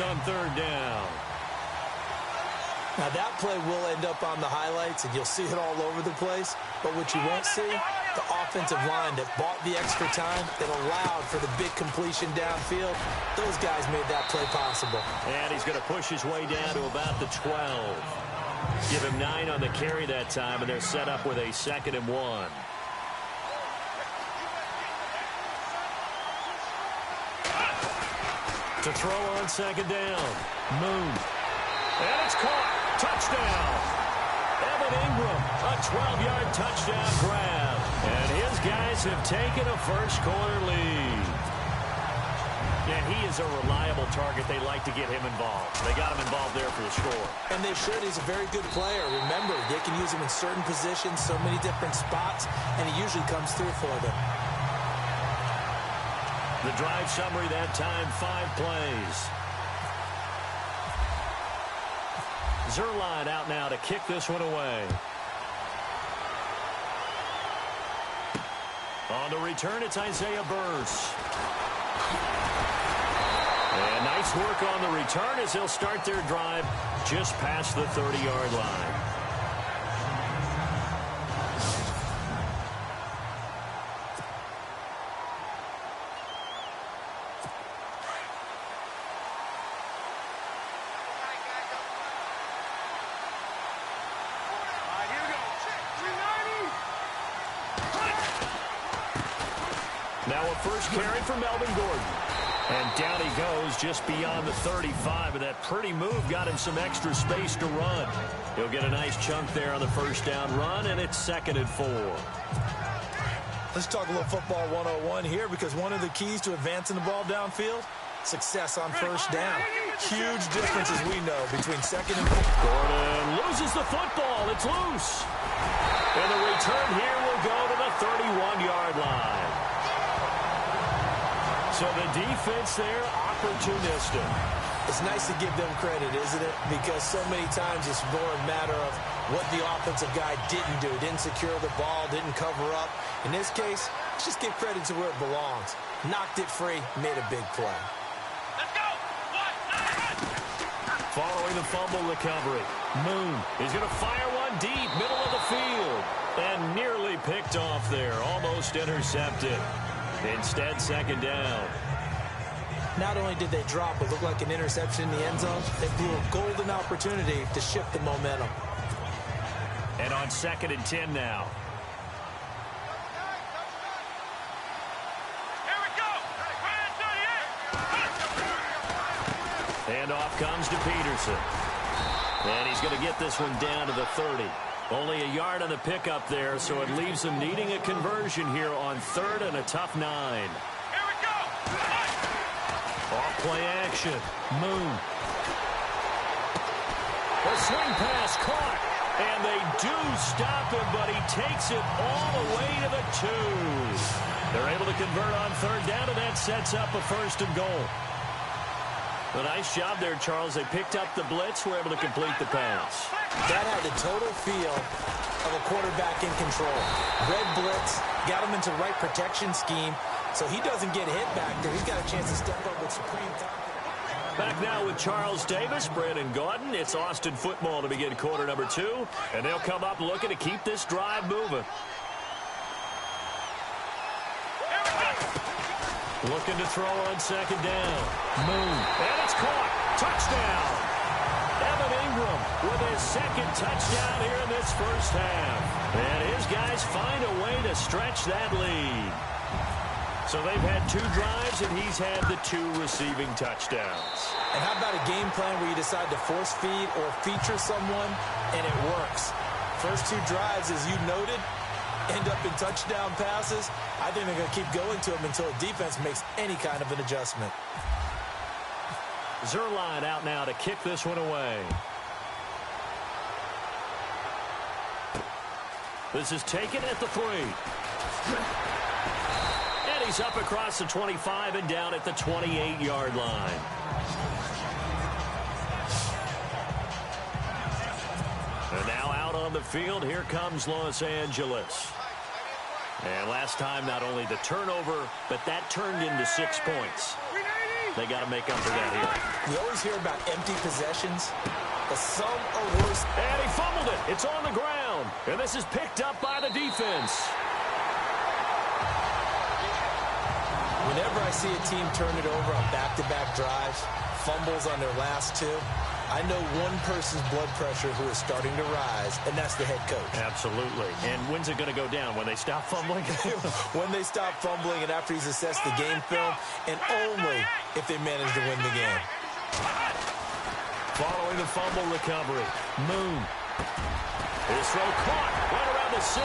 on 3rd down. Now, that play will end up on the highlights, and you'll see it all over the place. But what you won't see, the offensive line that bought the extra time, that allowed for the big completion downfield, those guys made that play possible. And he's going to push his way down to about the 12. Give him 9 on the carry that time, and they're set up with a 2nd and 1. To throw on 2nd down. Moon. And it's caught. Touchdown. Evan Ingram, a 12-yard touchdown grab. And his guys have taken a first-quarter lead. Yeah, he is a reliable target. They like to get him involved. They got him involved there for the score. And they should. He's a very good player. Remember, they can use him in certain positions, so many different spots, and he usually comes through for them. The drive summary that time, 5 plays. Zerline out now to kick this one away. On the return, it's Isaiah Burse. And nice work on the return as they'll start their drive just past the 30-yard line. Now a first carry for Melvin Gordon. And down he goes just beyond the 35. And that pretty move got him some extra space to run. He'll get a nice chunk there on the first down run, and it's 2nd and 4. Let's talk a little football 101 here, because one of the keys to advancing the ball downfield, success on first down. Huge difference, as we know, between 2nd and 4. Gordon loses the football. It's loose. And the return here will go to the 31-yard line. So the defense there, opportunistic. It's nice to give them credit, isn't it? Because so many times it's more a matter of what the offensive guy didn't do. Didn't secure the ball, didn't cover up. In this case, let's just give credit to where it belongs. Knocked it free, made a big play. Let's go. Following the fumble recovery, Moon is going to fire one deep, middle of the field. And nearly picked off there, almost intercepted. Instead, 2nd down. Not only did they drop what looked like an interception in the end zone, they blew a golden opportunity to shift the momentum. And on 2nd and 10 now. Here we go. Handoff comes to Peterson. And he's going to get this one down to the 30. Only a yard on the pickup there, so it leaves them needing a conversion here on 3rd and a tough 9. Here we go. Off play action. Moon. The swing pass caught. And they do stop him, but he takes it all the way to the 2. They're able to convert on 3rd down, and that sets up a 1st and goal. A nice job there, Charles. They picked up the blitz, were able to complete the pass. That had the total feel of a quarterback in control. Red blitz, got him into the right protection scheme, so he doesn't get hit back there. He's got a chance to step up with supreme confidence. Back now with Charles Davis, Brandon Gaudin. It's Austin football to begin quarter number 2, and they'll come up looking to keep this drive moving. Looking to throw on 2nd down. Moon. And it's caught. Touchdown. Evan Ingram with his 2nd touchdown here in this first half. And his guys find a way to stretch that lead. So they've had 2 drives, and he's had the 2 receiving touchdowns. And how about a game plan where you decide to force feed or feature someone, and it works? First 2 drives, as you noted, end up in touchdown passes. I think they're going to keep going to them until the defense makes any kind of an adjustment. Zerline out now to kick this one away. This is taken at the 3. And he's up across the 25 and down at the 28-yard line. And now out on the field, here comes Los Angeles. And last time, not only the turnover, but that turned into 6 points. They got to make up for that here. We always hear about empty possessions, but some are worse. And he fumbled it. It's on the ground. And this is picked up by the defense. Whenever I see a team turn it over on back-to-back drives, fumbles on their last 2, I know one person's blood pressure who is starting to rise, and that's the head coach. Absolutely. And when's it going to go down? When they stop fumbling? When they stop fumbling and after he's assessed the game film, and only if they manage to win the game. Following the fumble recovery, Moon. His throw caught right around the 6.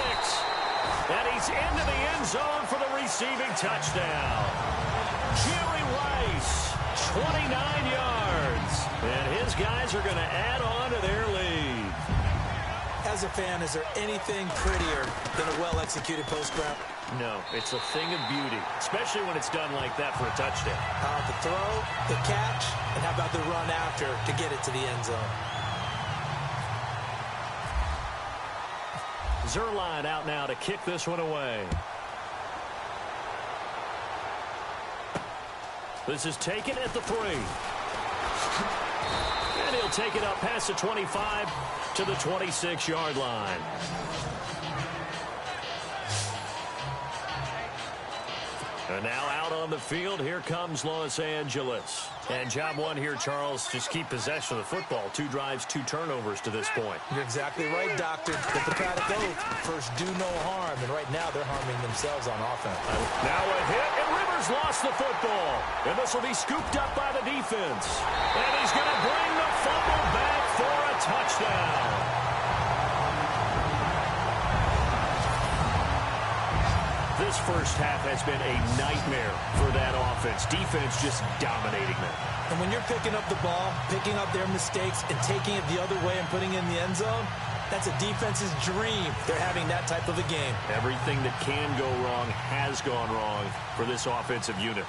And he's into the end zone for the receiving touchdown. Jerry Rice, 29 yards. And his guys are going to add on to their lead. As a fan, is there anything prettier than a well-executed post route? No, it's a thing of beauty, especially when it's done like that for a touchdown. How about the throw, the catch, and how about the run after to get it to the end zone? Zerline out now to kick this one away. This is taken at the 3. And he'll take it up past the 25 to the 26-yard line. And now out on the field, here comes Los Angeles. And job one here, Charles, just keep possession of the football. 2 drives, 2 turnovers to this point. You're exactly right, Doctor. The Hippocratic oath, first do no harm. And right now they're harming themselves on offense. Now a hit, and Rivers lost the football. And this will be scooped up by the defense. And he's going to bring the fumble back for a touchdown. This first half has been a nightmare for that offense. Defense just dominating them. And when you're picking up the ball, picking up their mistakes, and taking it the other way and putting it in the end zone, that's a defense's dream. They're having that type of a game. Everything that can go wrong has gone wrong for this offensive unit.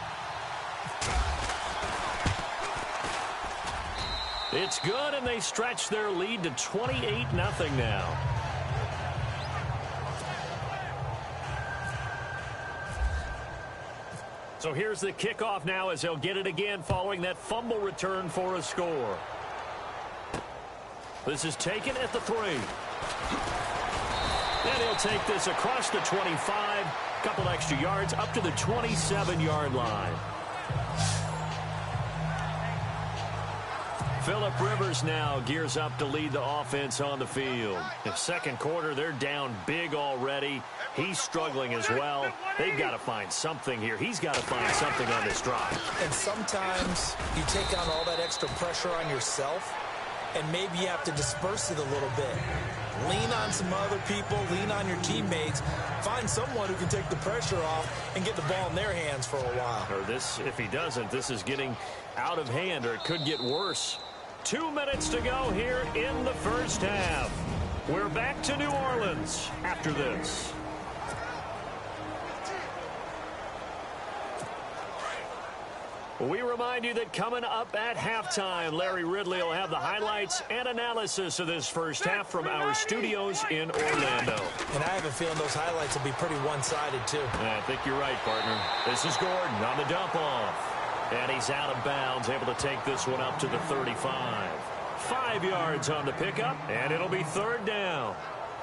It's good, and they stretch their lead to 28-0 now. So here's the kickoff now as they'll get it again following that fumble return for a score. This is taken at the 3. And he'll take this across the 25, couple extra yards up to the 27-yard line. Phillip Rivers now gears up to lead the offense on the field. In the second quarter, they're down big already. He's struggling as well. They've got to find something here. He's got to find something on this drive. And sometimes you take on all that extra pressure on yourself, and maybe you have to disperse it a little bit. Lean on some other people, lean on your teammates, find someone who can take the pressure off and get the ball in their hands for a while. Or this, if he doesn't, this is getting out of hand, or it could get worse. 2 minutes to go here in the first half. We're back to New Orleans after this. We remind you that coming up at halftime, Larry Ridley will have the highlights and analysis of this first half from our studios in Orlando. And I have a feeling those highlights will be pretty one-sided, too. I think you're right, partner. This is Gordon on the dump-off. And he's out of bounds, able to take this one up to the 35. 5 yards on the pickup, and it'll be third down.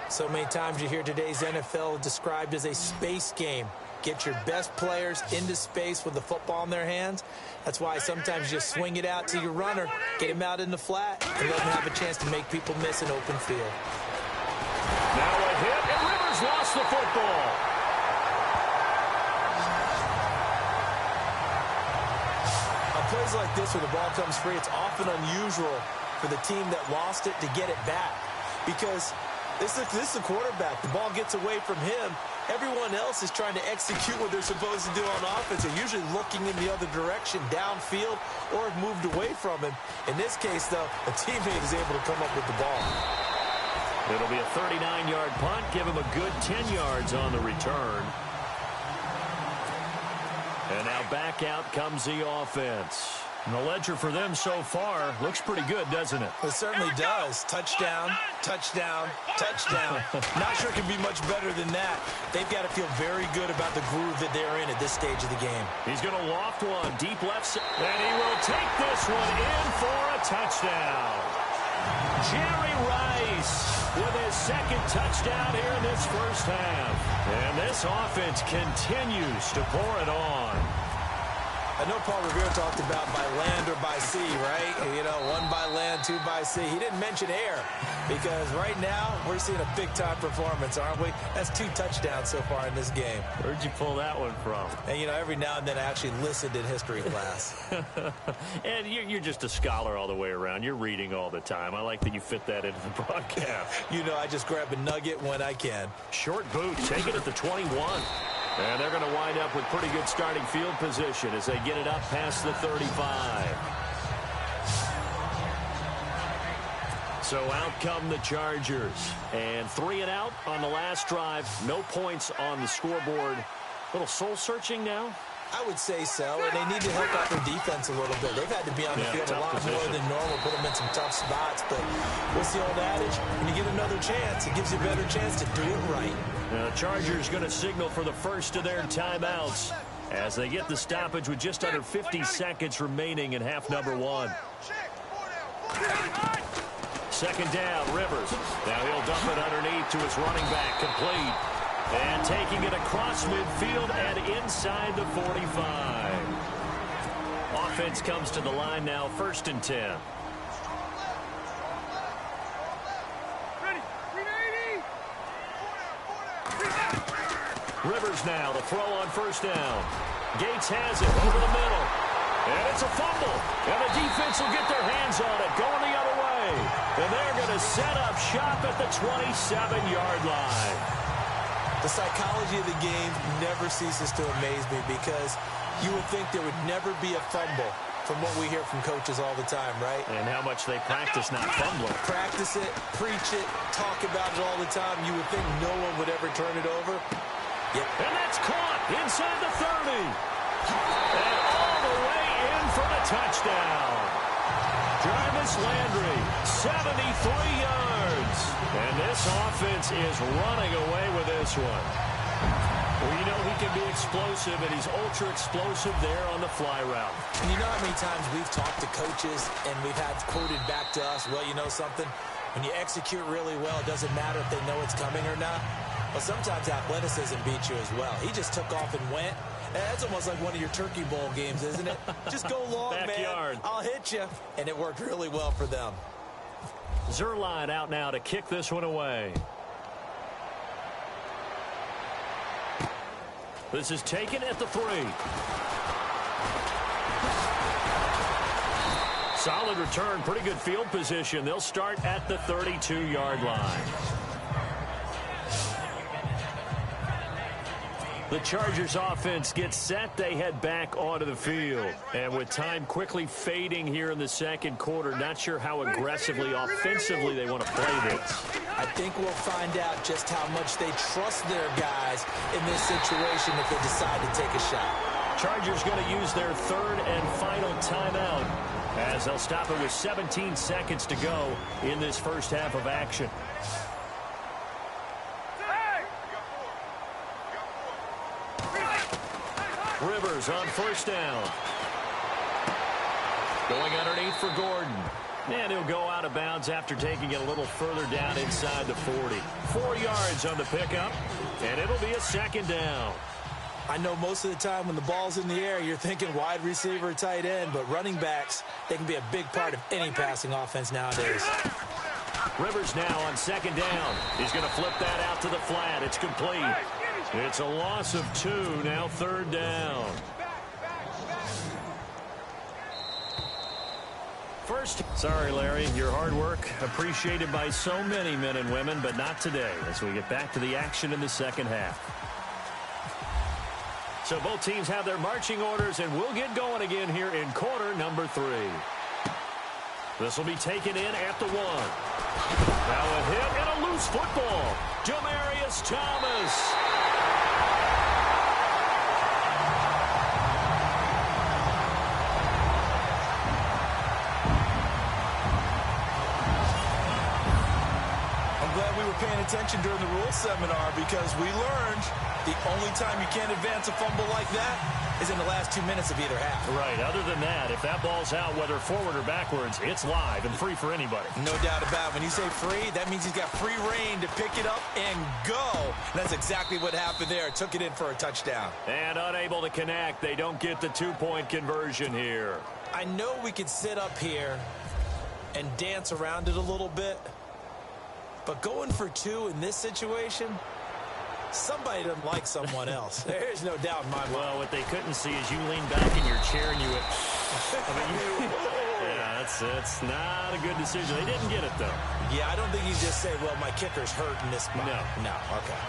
So many times you hear today's NFL described as a space game. Get your best players into space with the football in their hands. That's why sometimes you just swing it out to your runner, get him out in the flat, and let him have a chance to make people miss an open field. Now a hit, and Rivers lost the football. On plays like this where the ball comes free, it's often unusual for the team that lost it to get it back. Because this is the quarterback. The ball gets away from him. Everyone else is trying to execute what they're supposed to do on offense. They're usually looking in the other direction, downfield, or have moved away from him. In this case, though, a teammate is able to come up with the ball. It'll be a 39-yard punt. Give him a good 10 yards on the return. And now back out comes the offense. And the ledger for them so far looks pretty good, doesn't it? It certainly does. Touchdown, touchdown, touchdown. Not sure it can be much better than that. They've got to feel very good about the groove that they're in at this stage of the game. He's going to loft one deep left side, and he will take this one in for a touchdown. Jerry Rice with his second touchdown here in this first half. And this offense continues to pour it on. I know Paul Revere talked about by land or by sea, right? You know, one by land, two by sea. He didn't mention air because right now we're seeing a big-time performance, aren't we? That's 2 touchdowns so far in this game. Where'd you pull that one from? And, you know, every now and then I actually listened in history class. And you're just a scholar all the way around. You're reading all the time. I like that you fit that into the broadcast. You know, I just grab a nugget when I can. Short boot, take it at the 21. And they're going to wind up with pretty good starting field position as they get it up past the 35. So out come the Chargers. And 3 and out on the last drive. No points on the scoreboard. A little soul-searching now? I would say so, and they need to help out their defense a little bit. They've had to be on the field a lot more than normal, put them in some tough spots. But what's the old adage? When you get another chance, it gives you a better chance to do it right. Now, the Chargers going to signal for the first of their timeouts as they get the stoppage with just under 50 seconds remaining in half number 1. Second down, Rivers. Now he'll dump it underneath to his running back, complete. And taking it across midfield and inside the 45. Offense comes to the line now, 1st and 10. Rivers now, the throw on 1st down. Gates has it over the middle. And it's a fumble. And the defense will get their hands on it, going the other way. And they're going to set up shop at the 27-yard line. The psychology of the game never ceases to amaze me because you would think there would never be a fumble from what we hear from coaches all the time, right? And how much they practice not fumbling. Practice it, preach it, talk about it all the time. You would think no one would ever turn it over. Yep. And that's caught inside the 30. And all the way in for the touchdown. Jarvis Landry, 73 yards. And this offense is running away with this one. Well, you know he can be explosive, and he's ultra-explosive there on the fly route. And you know how many times we've talked to coaches and we've had quoted back to us, well, you know something? When you execute really well, it doesn't matter if they know it's coming or not. Well, sometimes athleticism beats you as well. He just took off and went. That's almost like one of your Turkey Bowl games, isn't it? Just go long, Backyard. man. I'll hit you. And it worked really well for them. Zerline out now to kick this one away. This is taken at the 3. Solid return, pretty good field position. They'll start at the 32-yard line. The Chargers offense gets set. They head back onto the field. And with time quickly fading here in the second quarter, not sure how aggressively, offensively they want to play this. I think we'll find out just how much they trust their guys in this situation if they decide to take a shot. Chargers going to use their third and final timeout as they'll stop it with 17 seconds to go in this first half of action. Rivers on first down. Going underneath for Gordon. And he'll go out of bounds after taking it a little further down inside the 40. 4 yards on the pickup, and it'll be a second down. I know most of the time when the ball's in the air, you're thinking wide receiver, tight end, but running backs, they can be a big part of any passing offense nowadays. Rivers now on second down. He's going to flip that out to the flat. It's complete. It's a loss of 2, now third down. First, sorry, Larry, your hard work appreciated by so many men and women, but not today as we get back to the action in the second half. So both teams have their marching orders, and we'll get going again here in quarter number 3. This will be taken in at the 1. Now a hit and a loose football. Jamarius Thomas. Paying attention during the rules seminar because we learned the only time you can't advance a fumble like that is in the last 2 minutes of either half. Right. Other than that, if that ball's out, whether forward or backwards, it's live and free for anybody. No doubt about it. When you say free, that means he's got free reign to pick it up and go. And that's exactly what happened there. Took it in for a touchdown. And unable to connect. They don't get the 2-point conversion here. I know we could sit up here and dance around it a little bit, but going for 2 in this situation, somebody doesn't like someone else. There's no doubt in my mind. Well, what they couldn't see is you lean back in your chair and you went, yeah, that's not a good decision. They didn't get it, though. Yeah, I don't think you just say, well, my kicker's hurt in this spot. No, okay.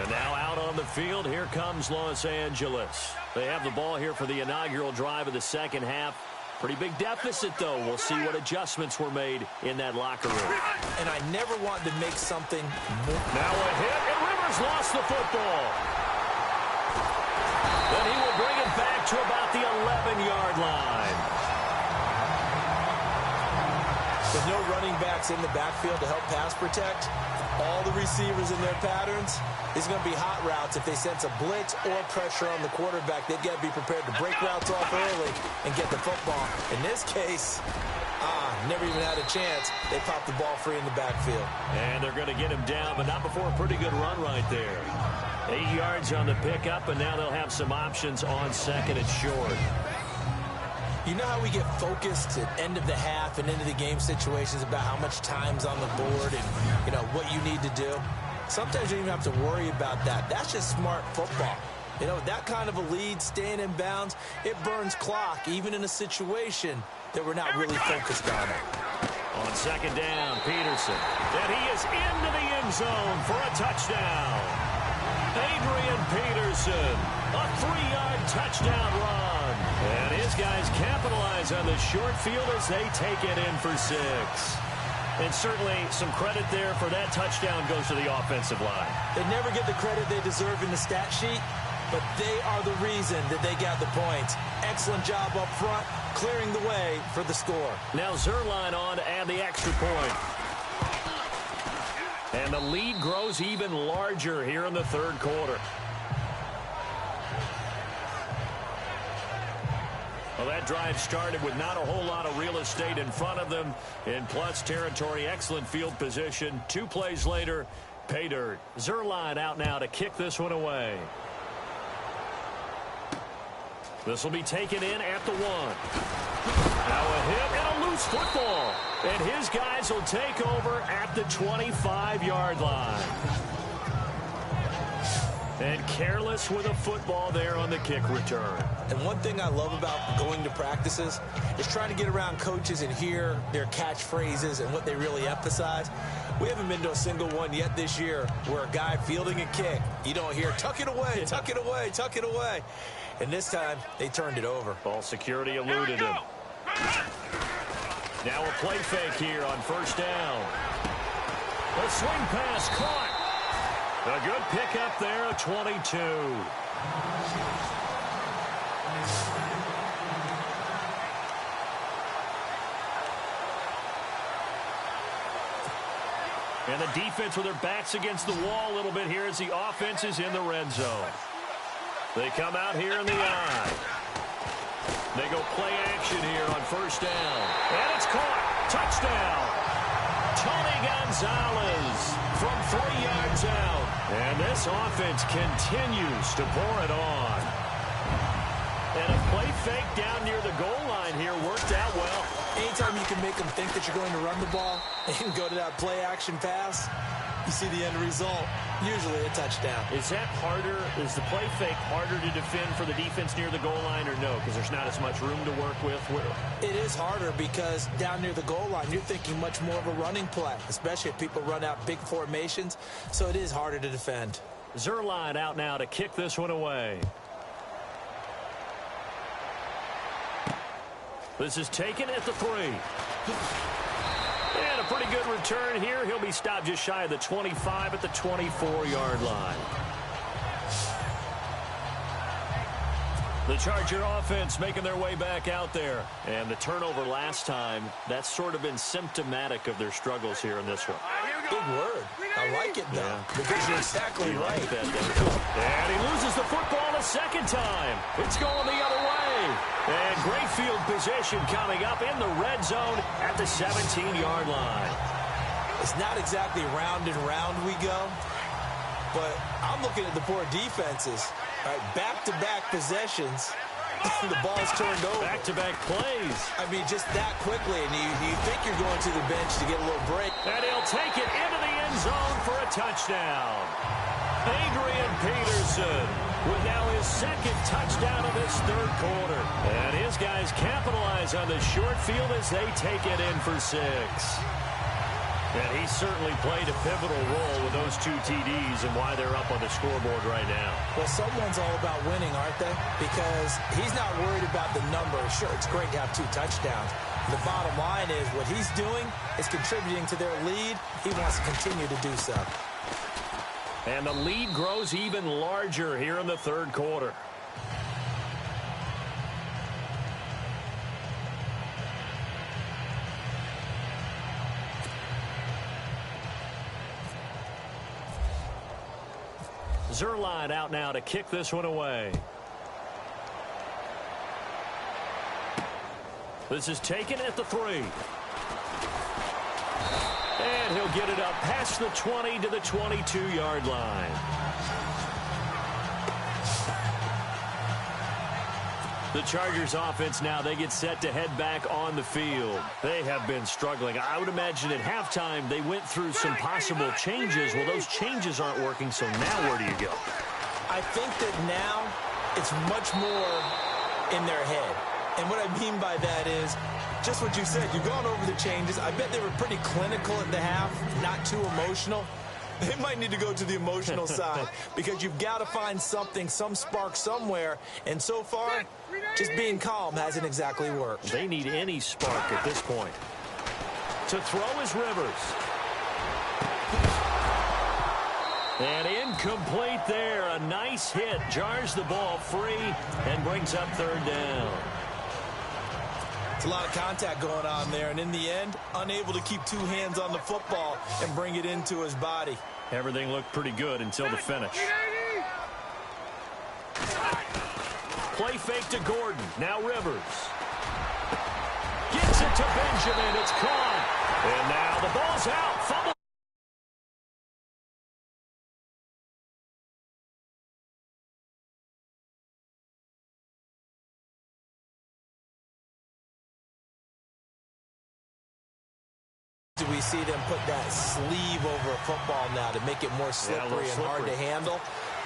And now out on the field, here comes Los Angeles. They have the ball here for the inaugural drive of the second half. Pretty big deficit, though. We'll see what adjustments were made in that locker room. And I never wanted to make something more. Now a hit, and Rivers lost the football. Then he will bring it back to about the 11-yard line. With no running backs in the backfield to help pass protect, all the receivers in their patterns, it's going to be hot routes. If they sense a blitz or pressure on the quarterback, they've got to be prepared to break routes off early and get the football. In this case, never even had a chance. They popped the ball free in the backfield. And they're going to get him down, but not before a pretty good run right there. 8 yards on the pickup, and now they'll have some options on second and short. You know how we get focused at end of the half and into the game situations about how much time's on the board and, you know, what you need to do? Sometimes you don't even have to worry about that. That's just smart football. You know, that kind of a lead, staying in bounds, it burns clock, even in a situation that we're not really focused on it. On second down, Peterson. And he is into the end zone for a touchdown. Adrian Peterson, a 3-yard touchdown run. And his guys capitalize on the short field as they take it in for 6. And certainly some credit there for that touchdown goes to the offensive line. They never get the credit they deserve in the stat sheet, but they are the reason that they got the points. Excellent job up front, clearing the way for the score. Now Zuerlein on to add the extra point. And the lead grows even larger here in the third quarter. Well, that drive started with not a whole lot of real estate in front of them. In plus territory, excellent field position. 2 plays later, pay dirt. Zuerlein out now to kick this one away. This will be taken in at the 1. Now a hit and a loose football. And his guys will take over at the 25-yard line. And careless with a football there on the kick return. And one thing I love about going to practices is trying to get around coaches and hear their catchphrases and what they really emphasize. We haven't been to a single one yet this year where a guy fielding a kick, you don't hear, tuck it away, tuck it away, tuck it away. And this time, they turned it over. Ball security eluded him. Now a play fake here on first down. The swing pass caught. A good pickup there, a 22. And the defense with their backs against the wall a little bit here as the offense is in the red zone. They come out here in the eye. They go play action here on first down. And it's caught. Touchdown. Tony Gonzalez from 3 yards out. And this offense continues to pour it on. And a play fake down near the goal line here worked out well. Anytime you can make them think that you're going to run the ball and go to that play action pass, you see the end result, usually a touchdown. Is that harder? Is the play fake harder to defend for the defense near the goal line or no? Because there's not as much room to work with? It is harder because down near the goal line, you're thinking much more of a running play, especially if people run out big formations. So it is harder to defend. Zerline out now to kick this one away. This is taken at the 3. And a pretty good return here. He'll be stopped just shy of the 25 at the 24-yard line. The Charger offense making their way back out there. And the turnover last time, that's sort of been symptomatic of their struggles here in this one. Big word. I like it, though, because you're exactly right. Like that, and he loses the football a second time. It's going the other way. And great field position coming up in the red zone at the 17-yard line. It's not exactly round and round we go, but I'm looking at the poor defenses. All right, back-to-back possessions. The ball's turned over. Back-to-back plays. I mean, just that quickly, and you think you're going to the bench to get a little break. And he'll take it into the end zone for a touchdown. Adrian Peterson with now his second touchdown of this third quarter. And his guys capitalize on the short field as they take it in for 6. And he certainly played a pivotal role with those 2 TDs and why they're up on the scoreboard right now. Well, someone's all about winning, aren't they? Because he's not worried about the number. Sure, it's great to have 2 touchdowns. The bottom line is what he's doing is contributing to their lead. He wants to continue to do so. And the lead grows even larger here in the third quarter. Zerline out now to kick this one away. This is taken at the 3. And he'll get it up past the 20 to the 22-yard line. The Chargers offense now, they get set to head back on the field. They have been struggling. I would imagine at halftime they went through some possible changes. Well, those changes aren't working, so now where do you go? I think that now it's much more in their head. And what I mean by that is just what you said. You've gone over the changes. I bet they were pretty clinical at the half, not too emotional. They might need to go to the emotional side because you've got to find something, some spark somewhere. And so far, just being calm hasn't exactly worked. They need any spark at this point. To throw is Rivers. And incomplete there. A nice hit. Jars the ball free and brings up third down. It's a lot of contact going on there, and in the end, unable to keep 2 hands on the football and bring it into his body. Everything looked pretty good until the finish. Play fake to Gordon. Now Rivers. Gets it to Benjamin. It's caught. And now the ball's out. Fumble. Do we see them put that sleeve over a football now to make it more slippery and hard to handle?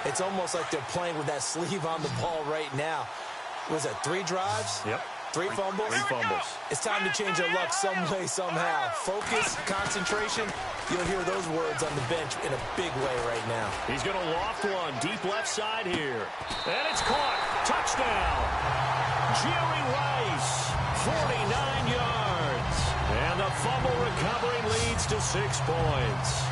It's almost like they're playing with that sleeve on the ball right now. Was that 3 drives? Yep. 3 fumbles? 3 fumbles. It's time to change their luck some way, somehow. Focus, concentration, you'll hear those words on the bench in a big way right now. He's going to loft one deep left side here. And it's caught. Touchdown. Jerry Rice, 49 yards. And the fumble recovery leads to 6 points.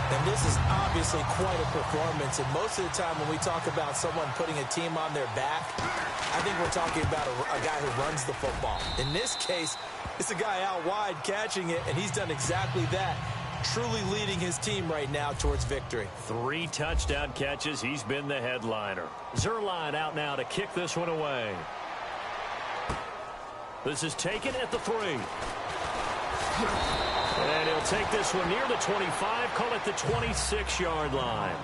And this is obviously quite a performance. And most of the time when we talk about someone putting a team on their back, I think we're talking about a guy who runs the football. In this case, it's a guy out wide catching it, and he's done exactly that, truly leading his team right now towards victory. 3 touchdown catches. He's been the headliner. Zuerlein out now to kick this one away. This is taken at the 3. And he'll take this one near the 25, call it the 26-yard line.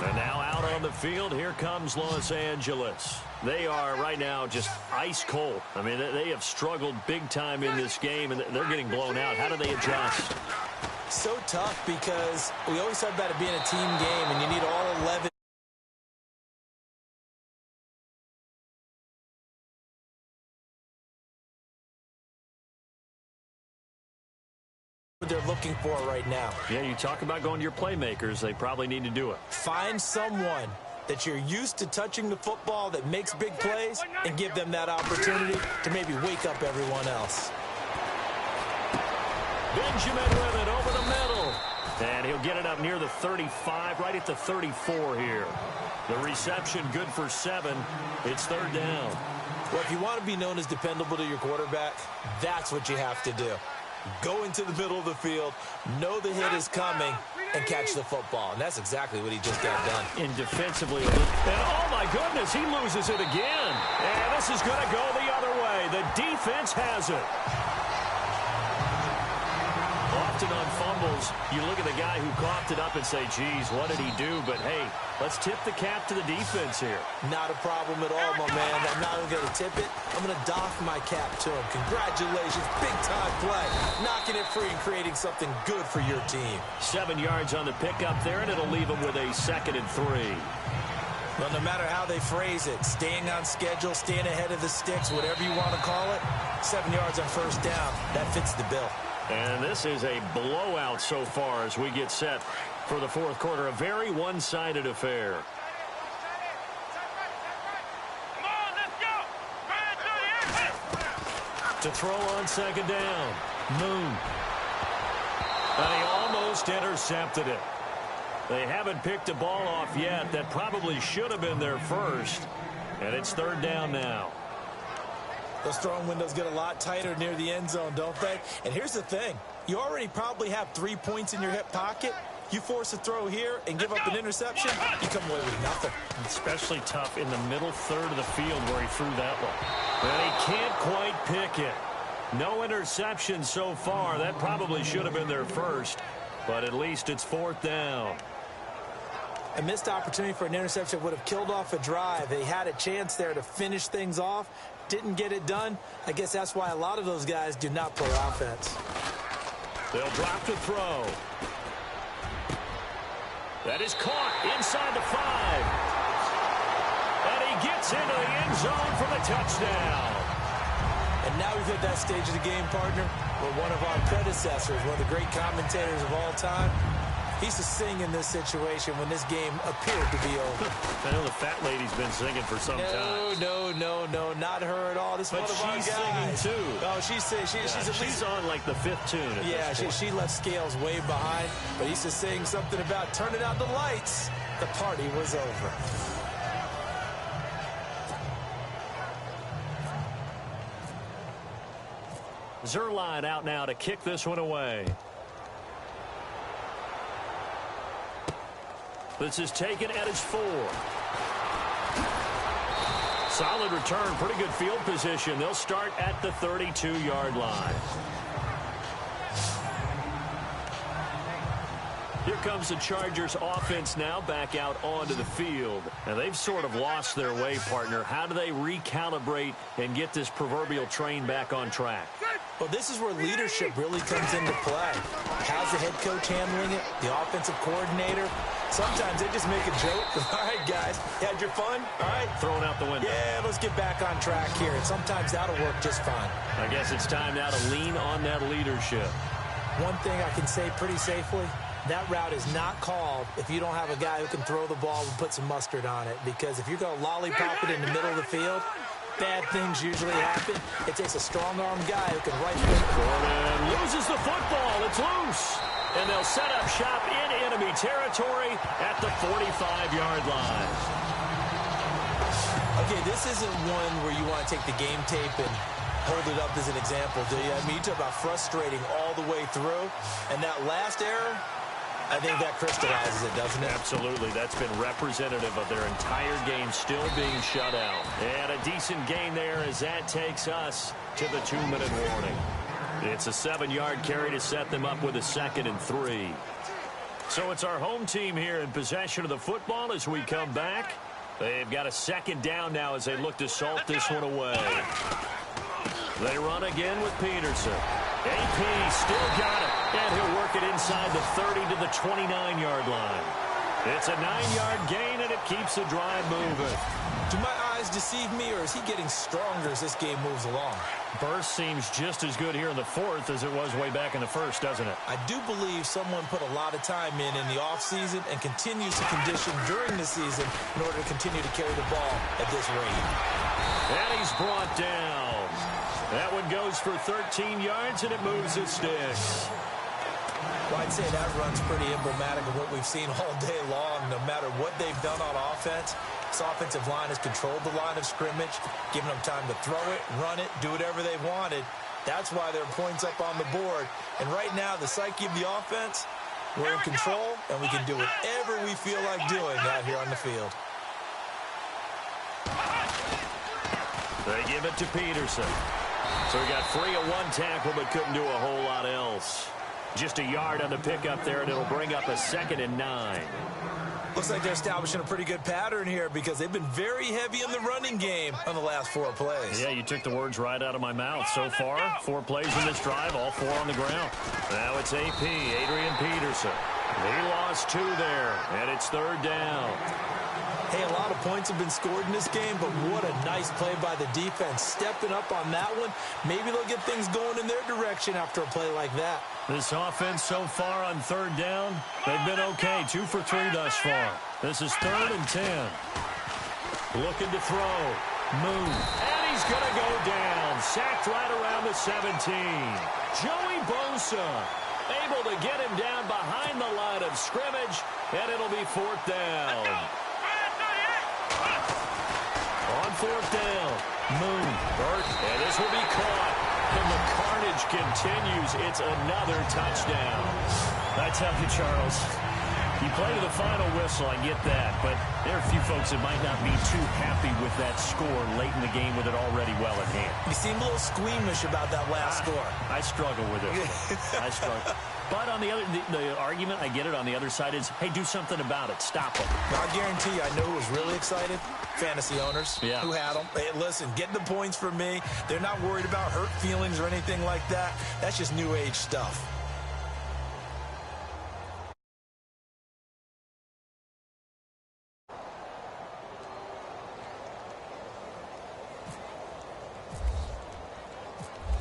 And now out on the field, here comes Los Angeles. They are right now just ice cold. I mean, they have struggled big time in this game, and they're getting blown out. How do they adjust? So tough because we always talk about it being a team game, and you need all 11. They're looking for right now. Yeah, you talk about going to your playmakers. They probably need to do it. Find someone that you're used to touching the football that makes big plays and give them that opportunity to maybe wake up everyone else. Benjamin with it over the middle. And he'll get it up near the 35, right at the 34 here. The reception good for 7. It's 3rd down. Well, if you want to be known as dependable to your quarterback, that's what you have to do. Go into the middle of the field, know the hit is coming, and catch the football. And that's exactly what he just got done. And defensively, and oh my goodness, he loses it again. And this is going to go the other way. The defense has it. Often on fumbles, you look at the guy who coughed it up and say, geez, what did he do? But hey, let's tip the cap to the defense here. Not a problem at all, my man. I'm not even going to tip it. I'm going to doff my cap to him. Congratulations, big-time play. Knocking it free and creating something good for your team. 7 yards on the pickup there, and it'll leave him with a 2nd and 3. Well, no matter how they phrase it, staying on schedule, staying ahead of the sticks, whatever you want to call it, 7 yards on 1st down, that fits the bill. And this is a blowout so far as we get set for the 4th quarter. A very one-sided affair. Come on, let's go. To throw on 2nd down. Moon. And he almost intercepted it. They haven't picked a ball off yet. That probably should have been their first. And it's 3rd down now. Those throwing windows get a lot tighter near the end zone, don't they? And here's the thing. You already probably have 3 points in your hip pocket. You force a throw here and give up an interception, you come away with nothing. Especially tough in the middle third of the field where he threw that one. And he can't quite pick it. No interception so far. That probably should have been their first. But at least it's 4th down. A missed opportunity for an interception would have killed off a drive. They had a chance there to finish things off. Didn't get it done. I guess that's why a lot of those guys do not play offense. They'll drop to throw. That is caught inside the 5. And he gets into the end zone for the touchdown. And now we've hit that stage of the game, partner, where one of our predecessors, one of the great commentators of all time, he used to sing in this situation when this game appeared to be over. I know the fat lady's been singing for some time. No, not her at all. This is one of our guys. But she's singing, too. Oh, she's on, like, the 5th tune at this point. She left Scales way behind, but he used to sing something about turning out the lights. The party was over. Zuerlein out now to kick this one away. This is taken at his 4. Solid return, pretty good field position. They'll start at the 32-yard line. Here comes the Chargers offense now back out onto the field. And they've sort of lost their way, partner. How do they recalibrate and get this proverbial train back on track? Well, this is where leadership really comes into play. How's the head coach handling it? The offensive coordinator? Sometimes they just make a joke. All right, guys, you had your fun? All right. Thrown out the window. Yeah, let's get back on track here. And sometimes that'll work just fine. I guess it's time now to lean on that leadership. One thing I can say pretty safely, that route is not called if you don't have a guy who can throw the ball and put some mustard on it. Because if you're going to lollipop it in the middle of the field, bad things usually happen. It takes a strong-arm guy who can right foot. Gordon loses the football. It's loose. And they'll set up shop in enemy territory at the 45-yard line. Okay, this isn't one where you want to take the game tape and hold it up as an example, do you? I mean, you talk about frustrating all the way through. And that last error, I think that crystallizes it, doesn't it? Absolutely. That's been representative of their entire game still being shut out. And a decent gain there as that takes us to the 2-minute warning. It's a 7-yard carry to set them up with a 2nd and 3. So it's our home team here in possession of the football as we come back. They've got a 2nd down now as they look to salt this one away. They run again with Peterson. AP still got it. And he'll work it inside the 30 to the 29-yard line. It's a 9-yard gain, and it keeps the drive moving. Do my eyes deceive me, or is he getting stronger as this game moves along? Burst seems just as good here in the 4th as it was way back in the 1st, doesn't it? I do believe someone put a lot of time in the offseason and continues to condition during the season in order to continue to carry the ball at this rate. And he's brought down. That one goes for 13 yards, and it moves his sticks. Well, I'd say that run's pretty emblematic of what we've seen all day long. No matter what they've done on offense, this offensive line has controlled the line of scrimmage, given them time to throw it, run it, do whatever they wanted. That's why there are points up on the board. And right now, the psyche of the offense, we're in control, and we can do whatever we feel like doing out here on the field. They give it to Peterson. So he got free of one tackle, but couldn't do a whole lot else. Just a yard on the pickup there, and it'll bring up a 2nd and 9. Looks like they're establishing a pretty good pattern here because they've been very heavy in the running game on the last 4 plays. Yeah, you took the words right out of my mouth. So far, 4 plays in this drive, all 4 on the ground. Now it's AP, Adrian Peterson. He lost 2 there, and it's 3rd down. Hey, a lot of points have been scored in this game, but what a nice play by the defense. Stepping up on that one, maybe they'll get things going in their direction after a play like that. This offense so far on 3rd down, they've been okay. 2 for 3 thus far. This is 3rd and 10. Looking to throw. Moon. And he's going to go down. Sacked right around the 17. Joey Bosa able to get him down behind the line of scrimmage, and it'll be 4th down. On 4th down, Moon, Burt, and this will be caught. And the carnage continues. It's another touchdown. I tell you, Charles, you play to the final whistle, I get that, but there are a few folks that might not be too happy with that score late in the game with it already well at hand. You seem a little squeamish about that last score. I struggle with it. I struggle. But on the other, the argument, I get it, on the other side is, hey, do something about it. Stop them. I guarantee you, I know who was really excited. Fantasy owners who had them. Hey, listen, get the points from me. They're not worried about hurt feelings or anything like that. That's just new age stuff.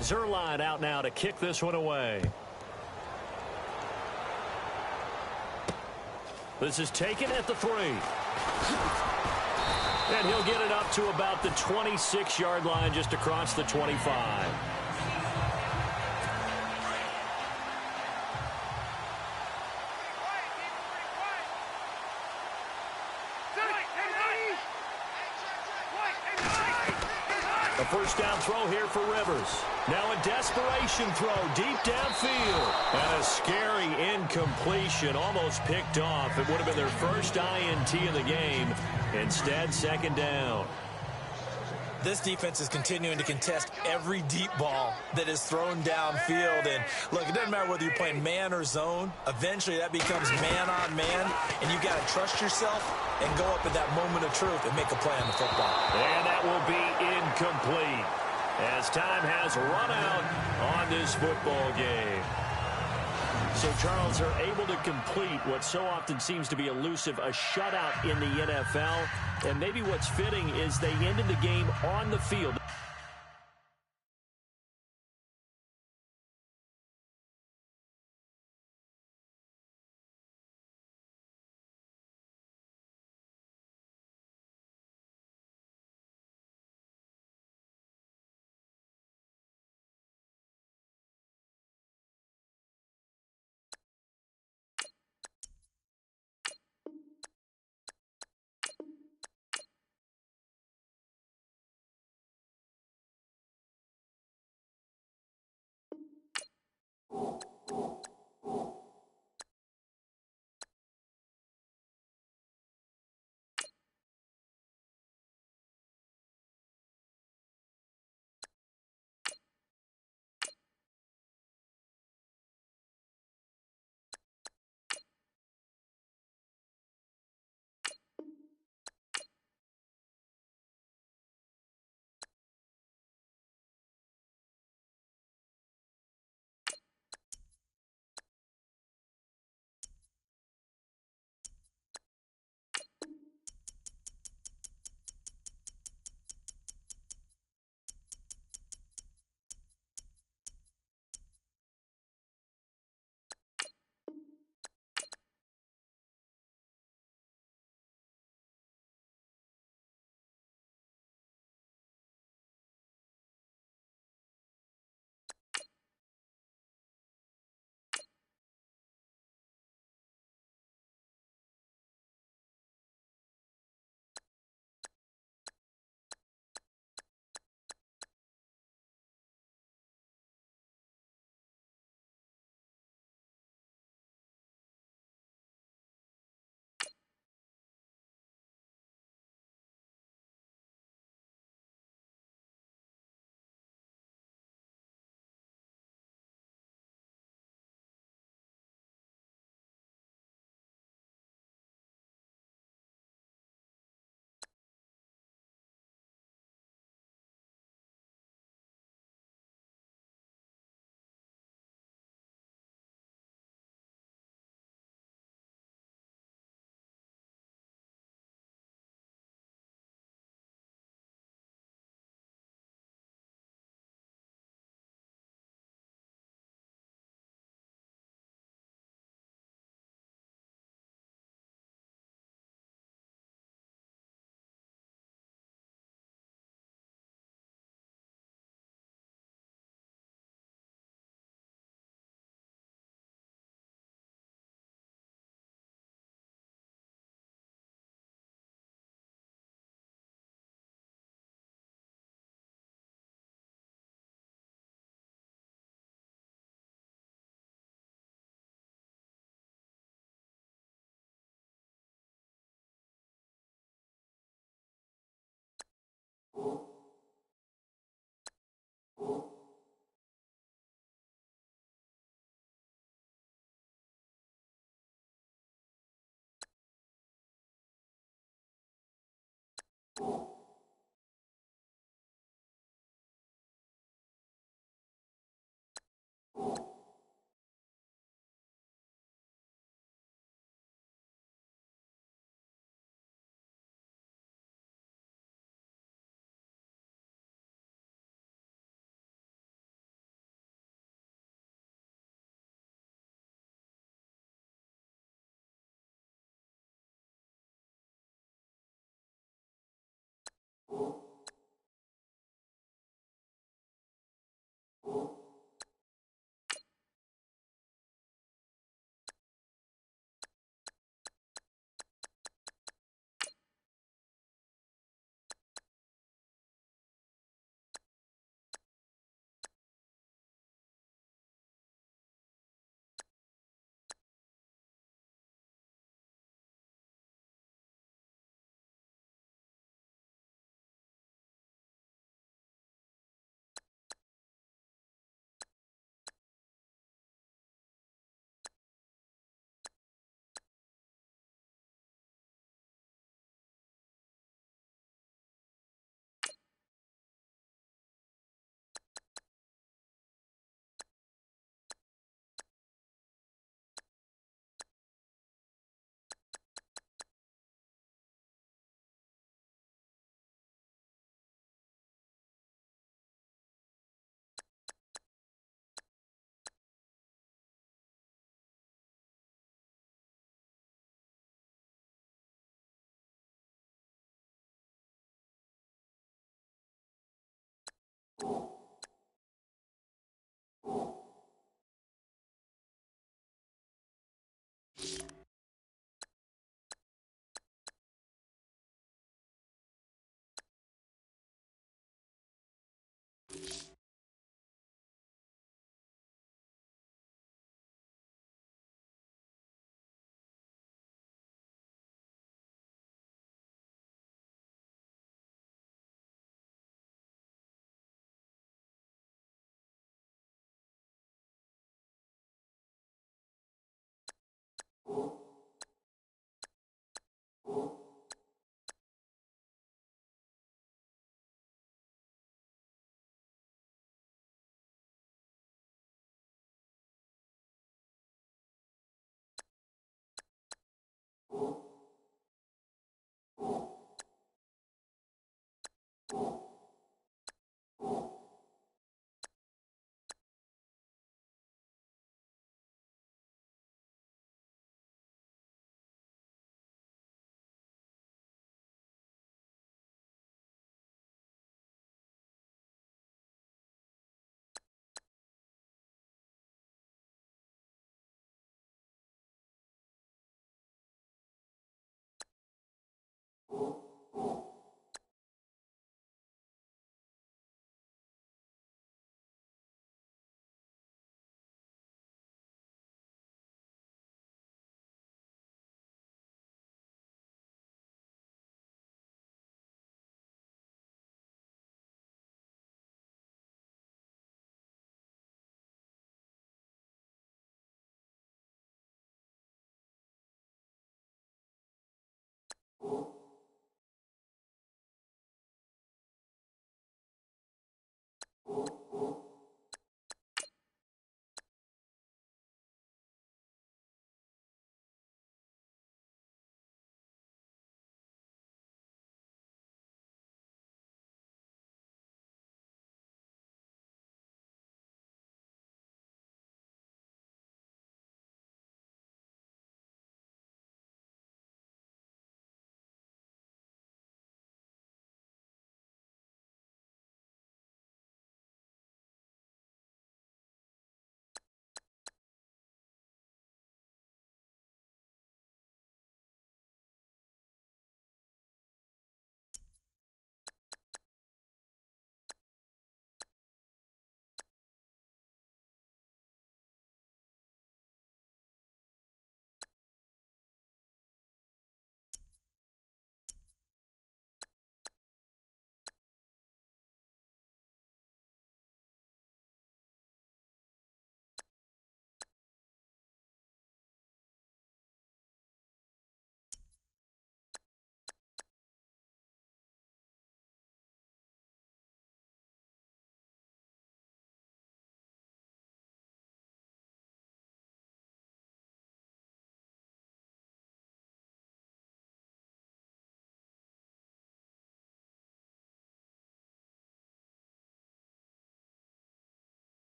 Zerline out now to kick this one away. This is taken at the 3. And he'll get it up to about the 26-yard line just across the 25. A first down throw here for Rivers. Now a desperation throw deep downfield. And a scary incompletion, almost picked off. It would have been their first INT in the game. Instead, 2nd down. This defense is continuing to contest every deep ball that is thrown downfield. And, look, it doesn't matter whether you're playing man or zone. Eventually, that becomes man-on-man, and you got to trust yourself and go up at that moment of truth and make a play on the football. And that will be incomplete as time has run out on this football game. So, Charles, are able to complete what so often seems to be elusive, a shutout in the NFL. And maybe what's fitting is they ended the game on the field.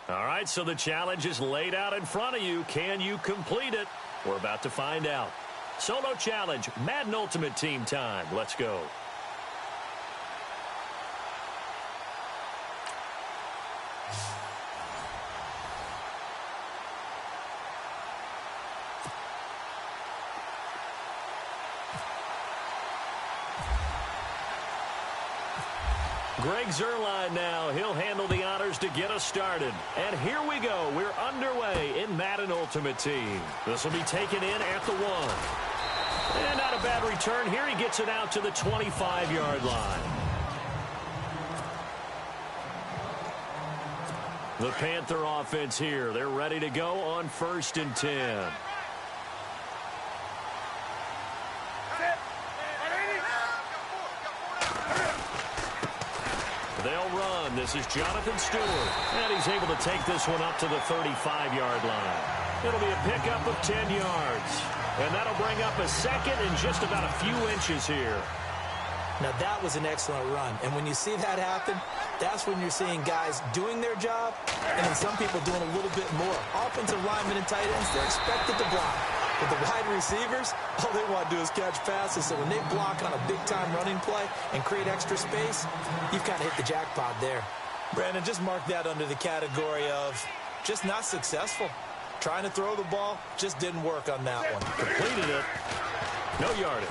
All right, so the challenge is laid out in front of you. Can you complete it? We're about to find out. Solo challenge, Madden Ultimate Team time. Let's go. Greg Zuerlein now. He'll handle the honors to get us started. And here we go. We're underway in Madden Ultimate Team. This will be taken in at the 1. And not a bad return here. He gets it out to the 25-yard line. The Panther offense here. They're ready to go on 1st and 10. They'll run. This is Jonathan Stewart. And he's able to take this one up to the 35-yard line. It'll be a pickup of 10 yards. And that'll bring up a second and just about a few inches here. Now, that was an excellent run. And when you see that happen, that's when you're seeing guys doing their job and then some people doing a little bit more. Offensive linemen and tight ends, they're expected to block. But the wide receivers, all they want to do is catch passes. So when they block on a big-time running play and create extra space, you've kind of hit the jackpot there. Brandon, just mark that under the category of just not successful. Trying to throw the ball just didn't work on that one. Completed it. No yardage.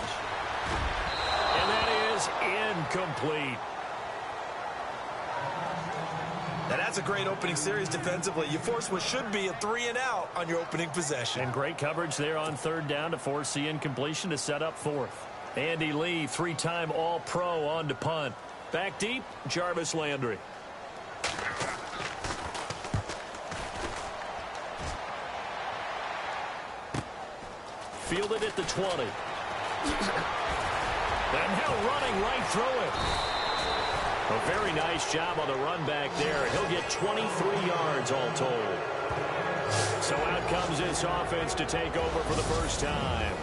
And that is incomplete. Now, that's a great opening series defensively. You force what should be a 3-and-out on your opening possession. And great coverage there on 3rd down to force the incompletion to set up 4th. Andy Lee, 3-time All-Pro on to punt. Back deep, Jarvis Landry. Fielded at the 20. And now running right through it. A very nice job on the run back there. He'll get 23 yards all told. So out comes this offense to take over for the first time.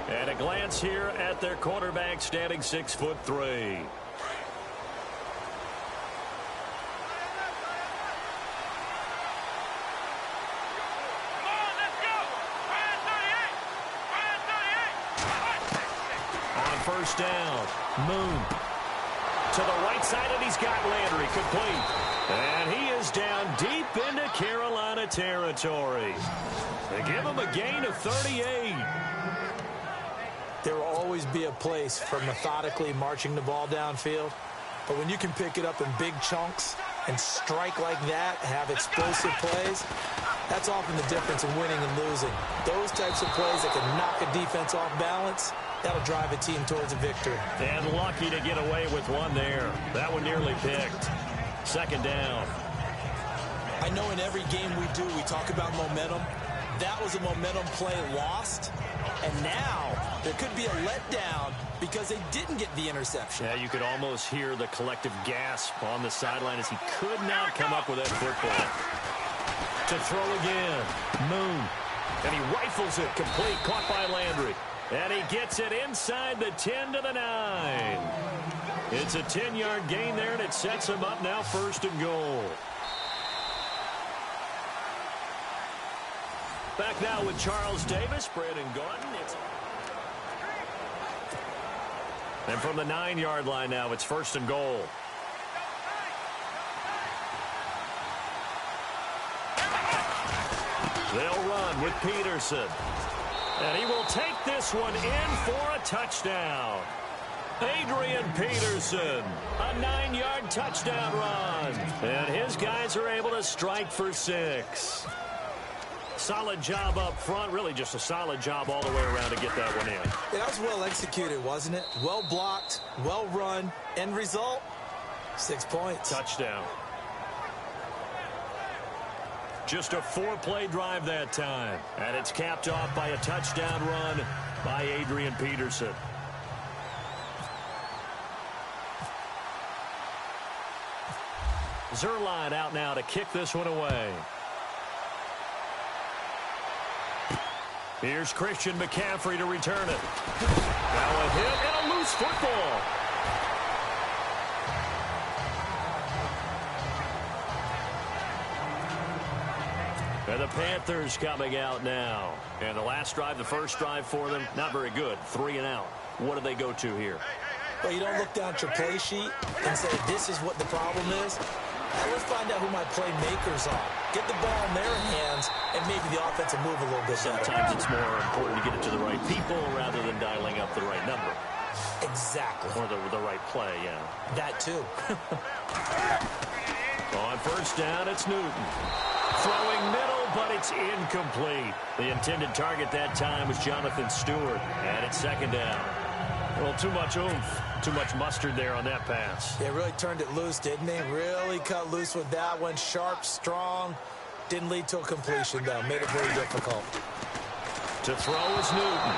And a glance here at their quarterback standing 6'3". On 1st down, Moon. To the right side, and he's got Landry complete. And he is down deep into Carolina territory. They give him a gain of 38. There will always be a place for methodically marching the ball downfield. But when you can pick it up in big chunks and strike like that, have explosive plays, that's often the difference in winning and losing. Those types of plays that can knock a defense off balance, that'll drive a team towards a victory. And lucky to get away with one there. That one nearly picked. 2nd down. I know in every game we do, we talk about momentum. That was a momentum play lost. And now there could be a letdown because they didn't get the interception. Yeah, you could almost hear the collective gasp on the sideline as he could not come up with that football. To throw again. Moon. And he rifles it complete. Caught by Landry. And he gets it inside the 10 to the 9. It's a 10-yard gain there, and it sets him up now 1st and goal. Back now with Charles Davis, Brandon Gordon. And from the 9-yard line now, it's 1st and goal. They'll run with Peterson. And he will take this one in for a touchdown. Adrian Peterson, a 9-yard touchdown run. And his guys are able to strike for 6. Solid job up front, really just a solid job all the way around to get that one in. That was well executed, wasn't it? Well blocked, well run. End result, 6 points. Touchdown. Just a 4-play drive that time. And it's capped off by a touchdown run by Adrian Peterson. Zuerlein out now to kick this one away. Here's Christian McCaffrey to return it. Now a hit and a loose football. And the Panthers coming out now. And the last drive, the first drive for them, not very good. 3 and out. What do they go to here? Well, you don't look down at your play sheet and say, this is what the problem is. Now let's find out who my playmakers are. Get the ball in their hands, and maybe the offense will move a little bit better. Sometimes it's more important to get it to the right people rather than dialing up the right number. Exactly. Or the right play, yeah. That too. On first down, it's Newton. Throwing middle, but it's incomplete. The intended target that time was Jonathan Stewart. And it's second down. Well, too much oomph. Too much mustard there on that pass. They really turned it loose, didn't they? Really cut loose with that one. Sharp, strong. Didn't lead to a completion, though. Made it very difficult. To throw is Newton.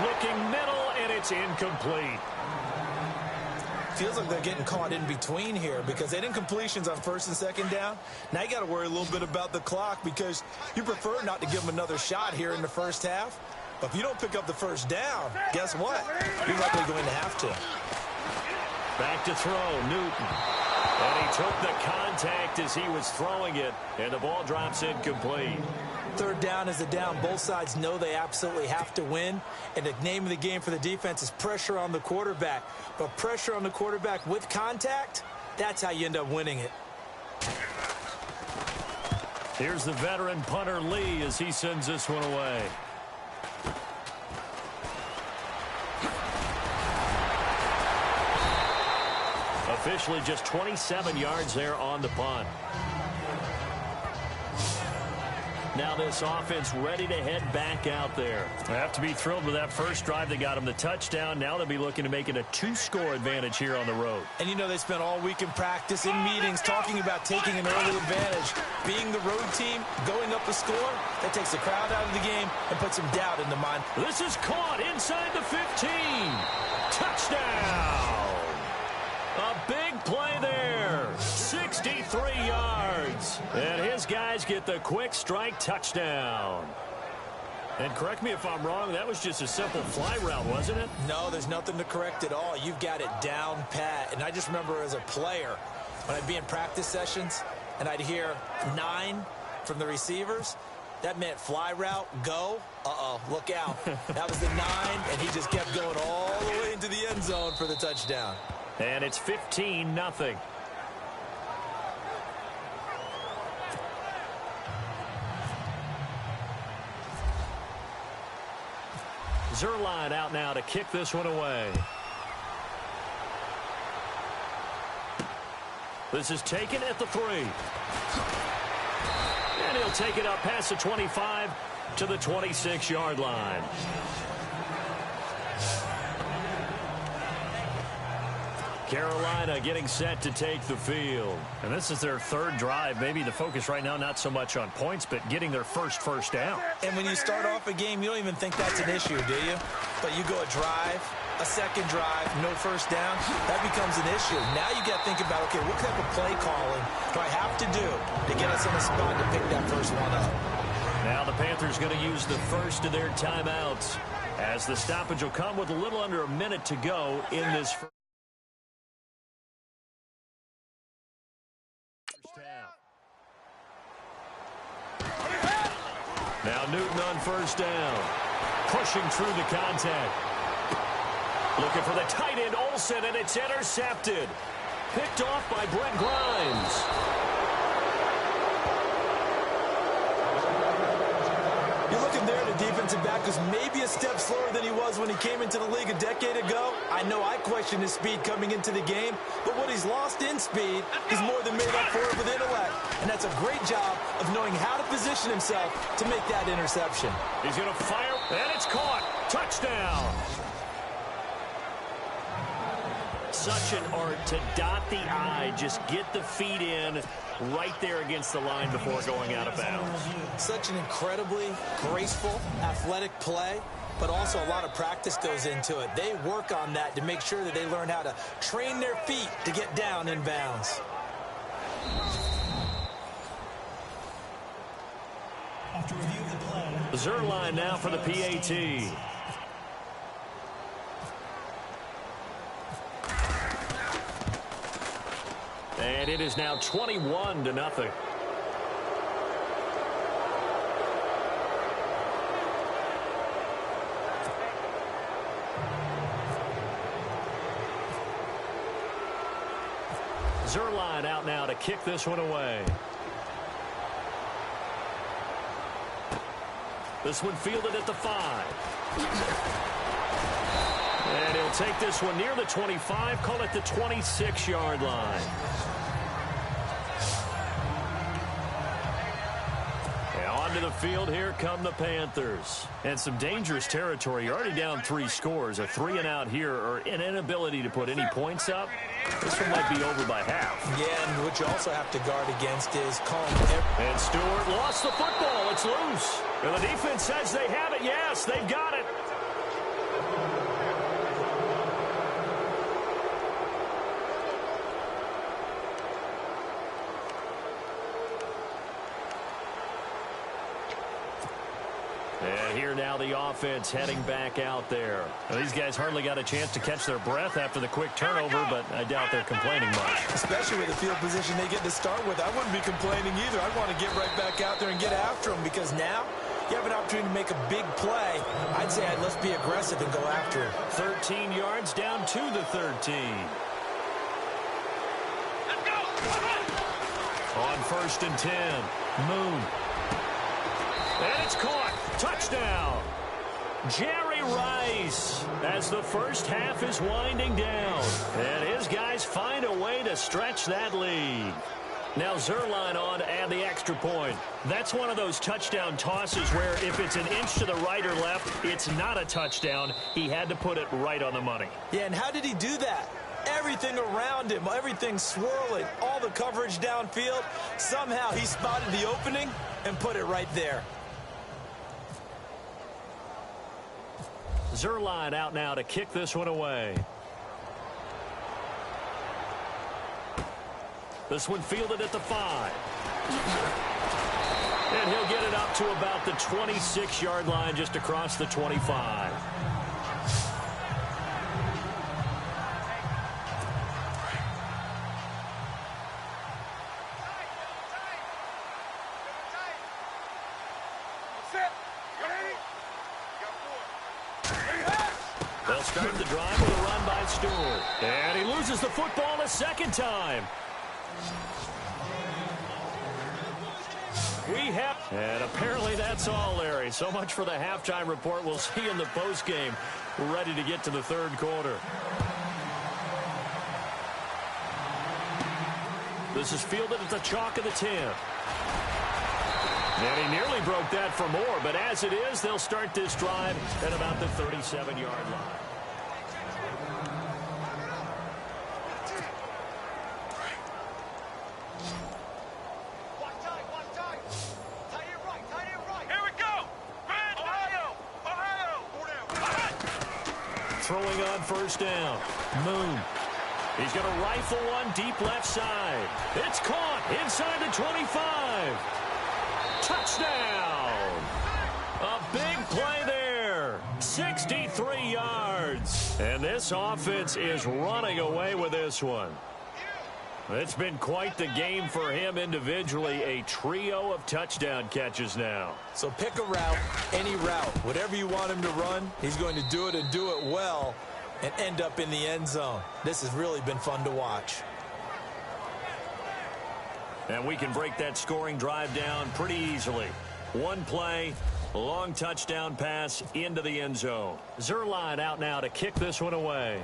Looking middle, and it's incomplete. Feels like they're getting caught in between here because they didn't completions on first and second down. Now you got to worry a little bit about the clock because you prefer not to give them another shot here in the first half. But if you don't pick up the first down, guess what? You're likely going to have to. Back to throw, Newton. And he took the contact as he was throwing it, and the ball drops incomplete. Third down is a down. Both sides know they absolutely have to win. And the name of the game for the defense is pressure on the quarterback. But pressure on the quarterback with contact, that's how you end up winning it. Here's the veteran punter Lee as he sends this one away. Officially just 27 yards there on the punt. Now this offense ready to head back out there. They have to be thrilled with that first drive. They got them the touchdown. Now they'll be looking to make it a 2-score advantage here on the road. And you know they spent all week in practice, in meetings, talking about taking an early advantage. Being the road team, going up a score, that takes the crowd out of the game and puts some doubt in the mind. This is caught inside the 15. Touchdown. A big play there. 63 yards. And his guys get the quick strike touchdown. And correct me if I'm wrong, that was just a simple fly route, wasn't it? No, there's nothing to correct at all. You've got it down pat. And I just remember as a player, when I'd be in practice sessions and I'd hear 9 from the receivers, that meant fly route, go. Uh-oh, look out. That was the 9, and he just kept going all the way into the end zone for the touchdown. And it's 15-0. Zerline out now to kick this one away. This is taken at the 3. And he'll take it up past the 25 to the 26-yard line. Carolina getting set to take the field. And this is their third drive. Maybe the focus right now not so much on points, but getting their first down. And when you start off a game, you don't even think that's an issue, do you? But you go a drive, a second drive, no first down, that becomes an issue. Now you got to think about, okay, what type of play calling do I have to do to get us in a spot to pick that first one up? Now the Panthers going to use the first of their timeouts as the stoppage will come with a little under a minute to go in this first half. Now Newton on first down. Pushing through the contact. Looking for the tight end Olsen, and it's intercepted. Picked off by Brett Grimes. You're looking there, the defensive back was maybe a step slower than he was when he came into the league a decade ago. I know I questioned his speed coming into the game, but what he's lost in speed, he's more than made up for it with intellect. And that's a great job of knowing how to position himself to make that interception. He's going to fire, and it's caught. Touchdown. Such an art to dot the I, just get the feet in right there against the line before going out of bounds. Such an incredibly graceful, athletic play, but also a lot of practice goes into it. They work on that to make sure that they learn how to train their feet to get down in bounds. After review of the play, Zerline now for the PAT. And it is now 21-0. Zerline out now to kick this one away. This one fielded at the 5. And he'll take this one near the 25, call it the 26-yard line. Onto the field, here come the Panthers. And some dangerous territory. You're already down 3 scores. A 3-and-out here, or an inability to put any points up. This one might be over by half. Yeah, and what you also have to guard against is calling. And Stewart lost the football. It's loose. And the defense says they have it. Yes, they've got it. And here now the offense heading back out there. Well, these guys hardly got a chance to catch their breath after the quick turnover, but I doubt they're complaining much. Especially with the field position they get to start with. I wouldn't be complaining either. I'd want to get right back out there and get after them, because now you have an opportunity to make a big play. I'd say let's be aggressive and go after it. 13 yards down to the 13. Let's go! On 1st and 10, Moon. And it's caught. Touchdown. Jerry Rice, as the first half is winding down. And his guys find a way to stretch that lead. Now Zerline on to add the extra point. That's one of those touchdown tosses where if it's an inch to the right or left, it's not a touchdown. He had to put it right on the money. Yeah, and how did he do that? Everything around him, everything swirling, all the coverage downfield. Somehow he spotted the opening and put it right there. Zerline out now to kick this one away. This one fielded at the 5. And he'll get it up to about the 26-yard line, just across the 25. They'll start the drive with a run by Stewart. And he loses the football a second time. And apparently that's all, Larry. So much for the halftime report. We'll see in the postgame. We're ready to get to the 3rd quarter. This is fielded at the chalk of the 10. And he nearly broke that for more, but as it is, they'll start this drive at about the 37-yard line. Throwing on 1st down. Moon. He's going to rifle one deep left side. It's caught inside the 25. Touchdown. A big play there. 63 yards. And this offense is running away with this one. It's been quite the game for him individually. A trio of touchdown catches now. So pick a route, any route. Whatever you want him to run, he's going to do it and do it well and end up in the end zone. This has really been fun to watch. And we can break that scoring drive down pretty easily. One play, long touchdown pass into the end zone. Zerline out now to kick this one away.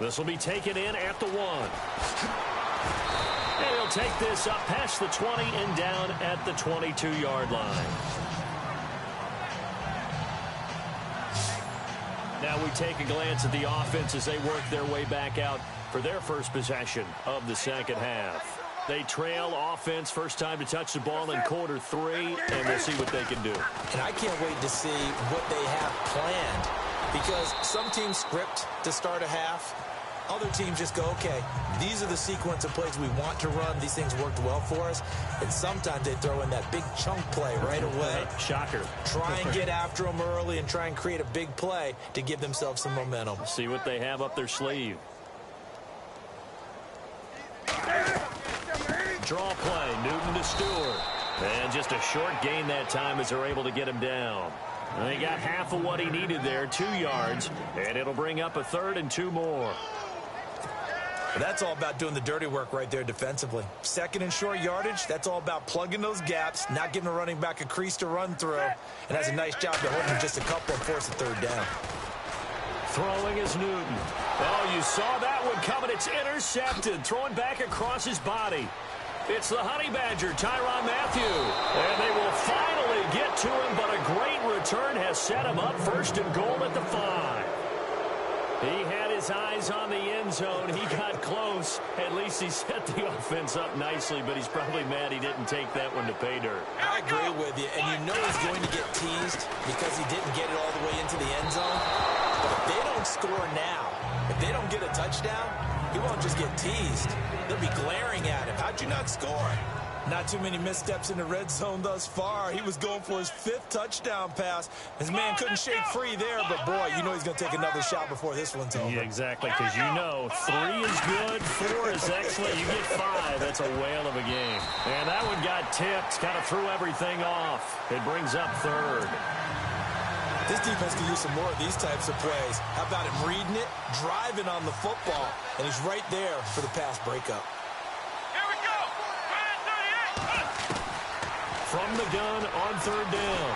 This will be taken in at the 1. And he'll take this up past the 20 and down at the 22-yard line. Now we take a glance at the offense as they work their way back out for their first possession of the second half. They trail offense, first time to touch the ball in quarter 3, and we'll see what they can do. And I can't wait to see what they have planned, because some teams script to start a half. Other teams just go, okay, these are the sequence of plays we want to run. These things worked well for us. And sometimes they throw in that big chunk play right away. Shocker. Try and get after them early and try and create a big play to give themselves some momentum. See what they have up their sleeve. Draw play, Newton to Stewart. And just a short gain that time as they're able to get him down. And he got half of what he needed there, 2 yards. And it'll bring up a 3rd and 2 more. That's all about doing the dirty work right there defensively. Second and short yardage, that's all about plugging those gaps, not giving a running back a crease to run through, and has a nice job to hold him just a couple and force a third down. Throwing is Newton. Oh, you saw that one coming. It's intercepted. Throwing back across his body. It's the Honey Badger, Tyrann Mathieu. And they will finally get to him, but a great return has set him up first and goal at the 5. He had his eyes on the end zone. He got close. At least he set the offense up nicely, but he's probably mad he didn't take that one to pay dirt. I agree with you, and you know he's going to get teased because he didn't get it all the way into the end zone. But if they don't score now, if they don't get a touchdown, he won't just get teased. They'll be glaring at him. How'd you not score? Not too many missteps in the red zone thus far. He was going for his 5th touchdown pass. His man couldn't shake free there, but boy, you know he's going to take another shot before this one's over. Yeah, exactly, because you know 3 is good, 4 is excellent. You get 5. That's a whale of a game. And that one got tipped, kind of threw everything off. It brings up 3rd. This defense can use some more of these types of plays. How about him reading it, driving on the football, and he's right there for the pass breakup. Here we go. From the gun on 3rd down.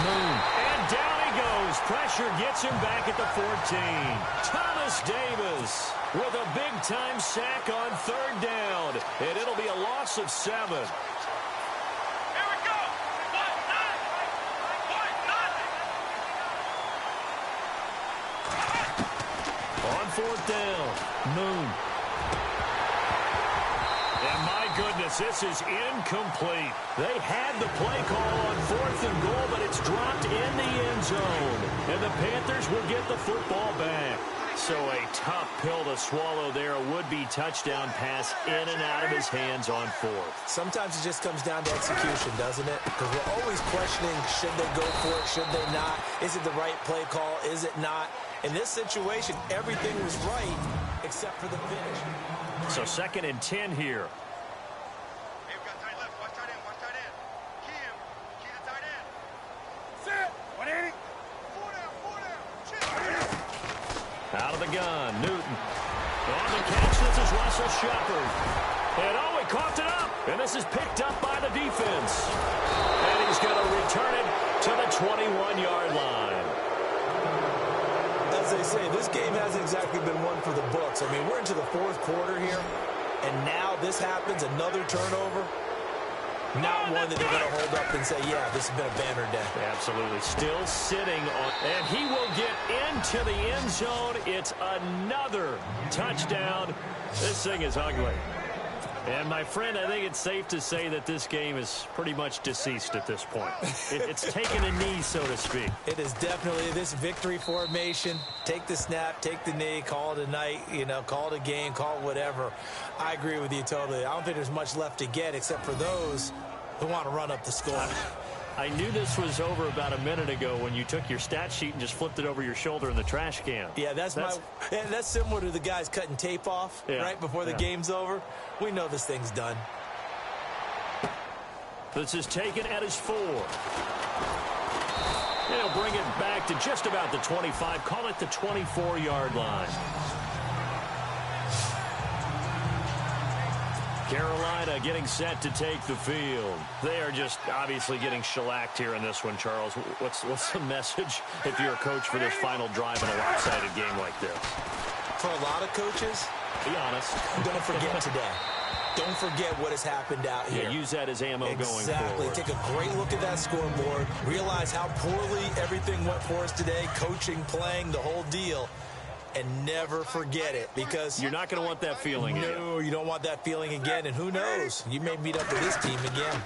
Moon. And down he goes. Pressure gets him back at the 14. Thomas Davis with a big-time sack on 3rd down. And it'll be a loss of 7. Here we go. On 4th down, Moon. And my goodness, this is incomplete. They had the play call on 4th and goal, but it's dropped in the end zone. And the Panthers will get the football back. So a tough pill to swallow there. A would-be touchdown pass in and out of his hands on 4th. Sometimes it just comes down to execution, doesn't it? Because we're always questioning, should they go for it, should they not? Is it the right play call, is it not? In this situation, everything was right except for the finish. So 2nd and 10 here. Hey, we got tight left. Watch tight end. Watch tight end. Key him. Key the tight end. Set. 180. 4 down. 4 down. Check. Out of the gun, Newton. On the catch, this is Russell Shepard. And oh, he coughed it up. And this is picked up by the defense. And he's going to return it to the 21-yard line. As they say, this game hasn't exactly been one for the books. I mean, we're into the 4th quarter here, and now this happens, another turnover. Not one that they're going to hold up and say, yeah, this has been a banner day. Absolutely. Still sitting on, and he will get into the end zone. It's another touchdown. This thing is ugly. And, my friend, I think it's safe to say that this game is pretty much deceased at this point. It's taken a knee, so to speak. It is definitely this victory formation. Take the snap, take the knee, call it a night, you know, call it a game, call it whatever. I agree with you totally. I don't think there's much left to get except for those who want to run up the score. I knew this was over about a minute ago when you took your stat sheet and just flipped it over your shoulder in the trash can. Yeah, that's similar to the guys cutting tape off right before the game's over. We know this thing's done. This is taken at his 4. And he'll bring it back to just about the 25. Call it the 24-yard line. Carolina getting set to take the field. They are just obviously getting shellacked here in this one, Charles. What's the message if you're a coach for this final drive in a lopsided game like this? For a lot of coaches, be honest. Don't forget today. Don't forget what has happened out here. Yeah, use that as ammo going forward. Exactly. Take a great look at that scoreboard. Realize how poorly everything went for us today. Coaching, playing, the whole deal. And never forget it, because you're not going to want that feeling again. No, you don't want that feeling again. And who knows? You may meet up with this team again.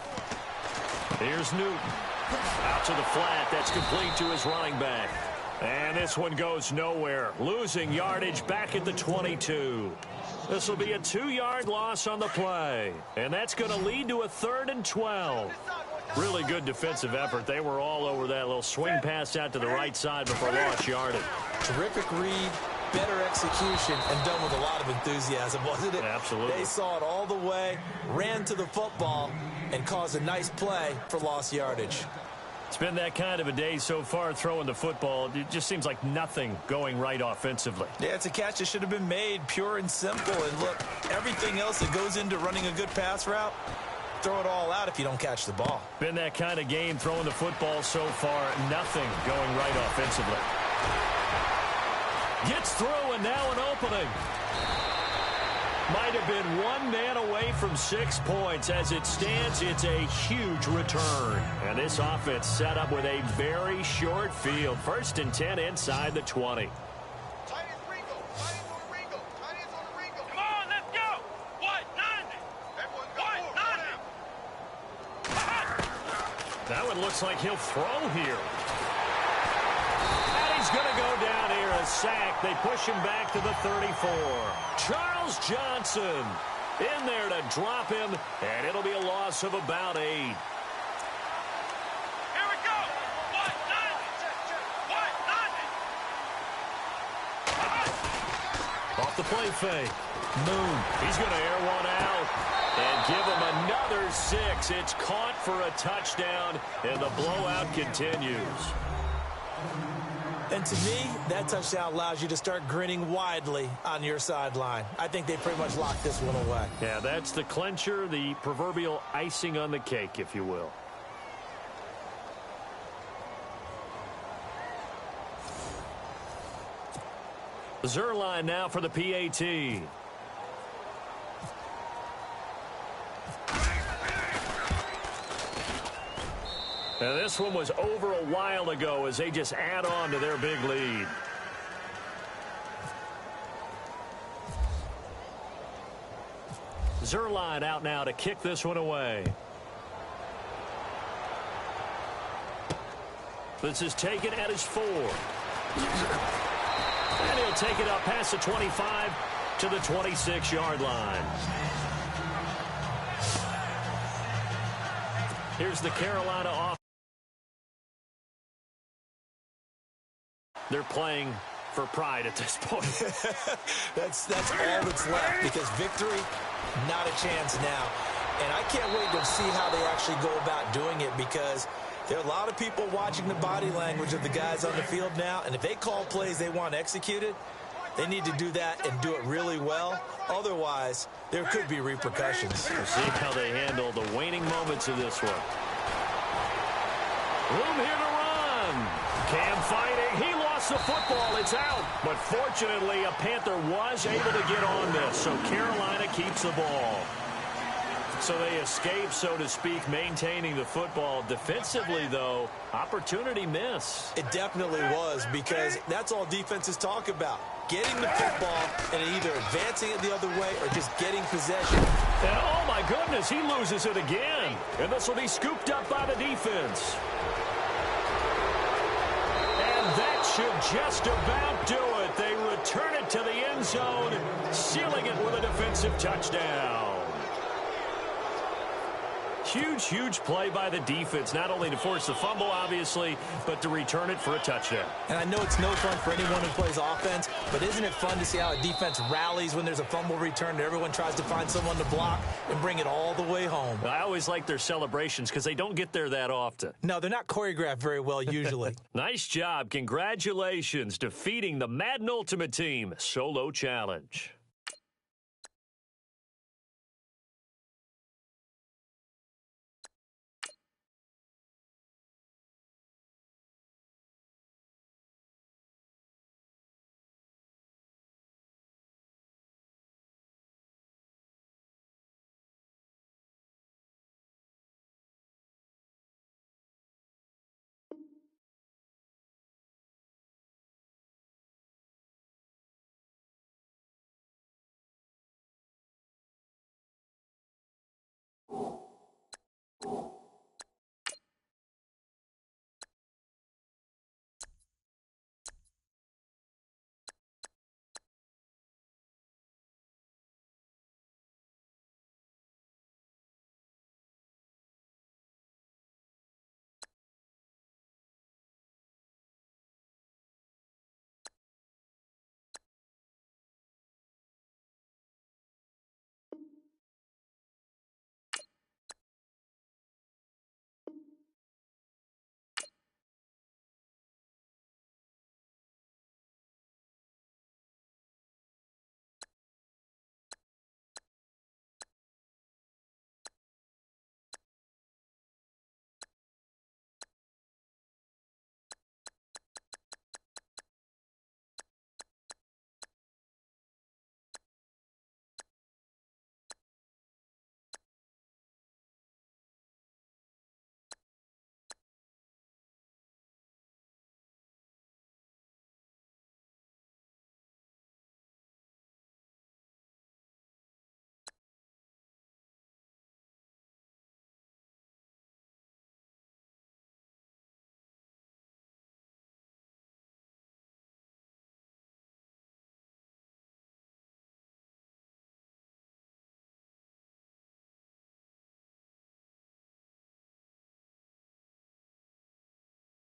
Here's Newton. Out to the flat. That's complete to his running back. And this one goes nowhere. Losing yardage back at the 22. This will be a 2-yard loss on the play. And that's going to lead to a 3rd and 12. Really good defensive effort. They were all over that little swing pass out to the right side before lost yardage. Terrific read, better execution, and done with a lot of enthusiasm, wasn't it? Absolutely. They saw it all the way, ran to the football, and caused a nice play for lost yardage. It's been that kind of a day so far throwing the football. It just seems like nothing going right offensively. Yeah, it's a catch that should have been made, pure and simple. And look, everything else that goes into running a good pass route, throw it all out if you don't catch the ball. Been that kind of game throwing the football so far. Nothing going right offensively. Gets through and now an opening. Might have been one man away from 6 points. As it stands, it's a huge return. And this offense set up with a very short field. 1st and 10 inside the 20. Tight ends Ringo. Tight ends on the Ringo. Tight ends on the Ringo. Come on, let's go. What? 90. Everyone go forward. That one looks like he'll throw here. And he's going to go down here. A sack. They push him back to the 34. Charles Johnson in there to drop him, and it'll be a loss of about 8. Here we go. What? 90. What? 90. Off the play fake. Moon. He's going to air one out and give him another 6. It's caught for a touchdown, and the blowout continues. And to me, that touchdown allows you to start grinning widely on your sideline. I think they pretty much locked this one away. Yeah, that's the clincher, the proverbial icing on the cake, if you will. Zerline now for the PAT. Now this one was over a while ago as they just add on to their big lead. Zerline out now to kick this one away. This is taken at his 4. And he'll take it up past the 25 to the 26-yard line. Here's the Carolina offense. They're playing for pride at this point. That's all that's left, because victory, not a chance now. And I can't wait to see how they actually go about doing it, because there are a lot of people watching the body language of the guys on the field now, and if they call plays they want executed, they need to do that and do it really well. Otherwise, there could be repercussions. We'll see how they handle the waning moments of this one. Room here to run. Cam fighting. He lost the football. It's out. But fortunately, a Panther was able to get on this, so Carolina keeps the ball. So they escape, so to speak, maintaining the football. Defensively, though, opportunity miss. It definitely was, because that's all defenses talk about. Getting the football and either advancing it the other way or just getting possession. And oh my goodness, he loses it again. And this will be scooped up by the defense. And that should just about do it. They return it to the end zone, sealing it with a defensive touchdown. Huge, huge play by the defense, not only to force the fumble, obviously, but to return it for a touchdown. And I know it's no fun for anyone who plays offense, but isn't it fun to see how a defense rallies when there's a fumble return and everyone tries to find someone to block and bring it all the way home? I always like their celebrations because they don't get there that often. No, they're not choreographed very well usually. Nice job. Congratulations defeating the Madden Ultimate Team Solo Challenge.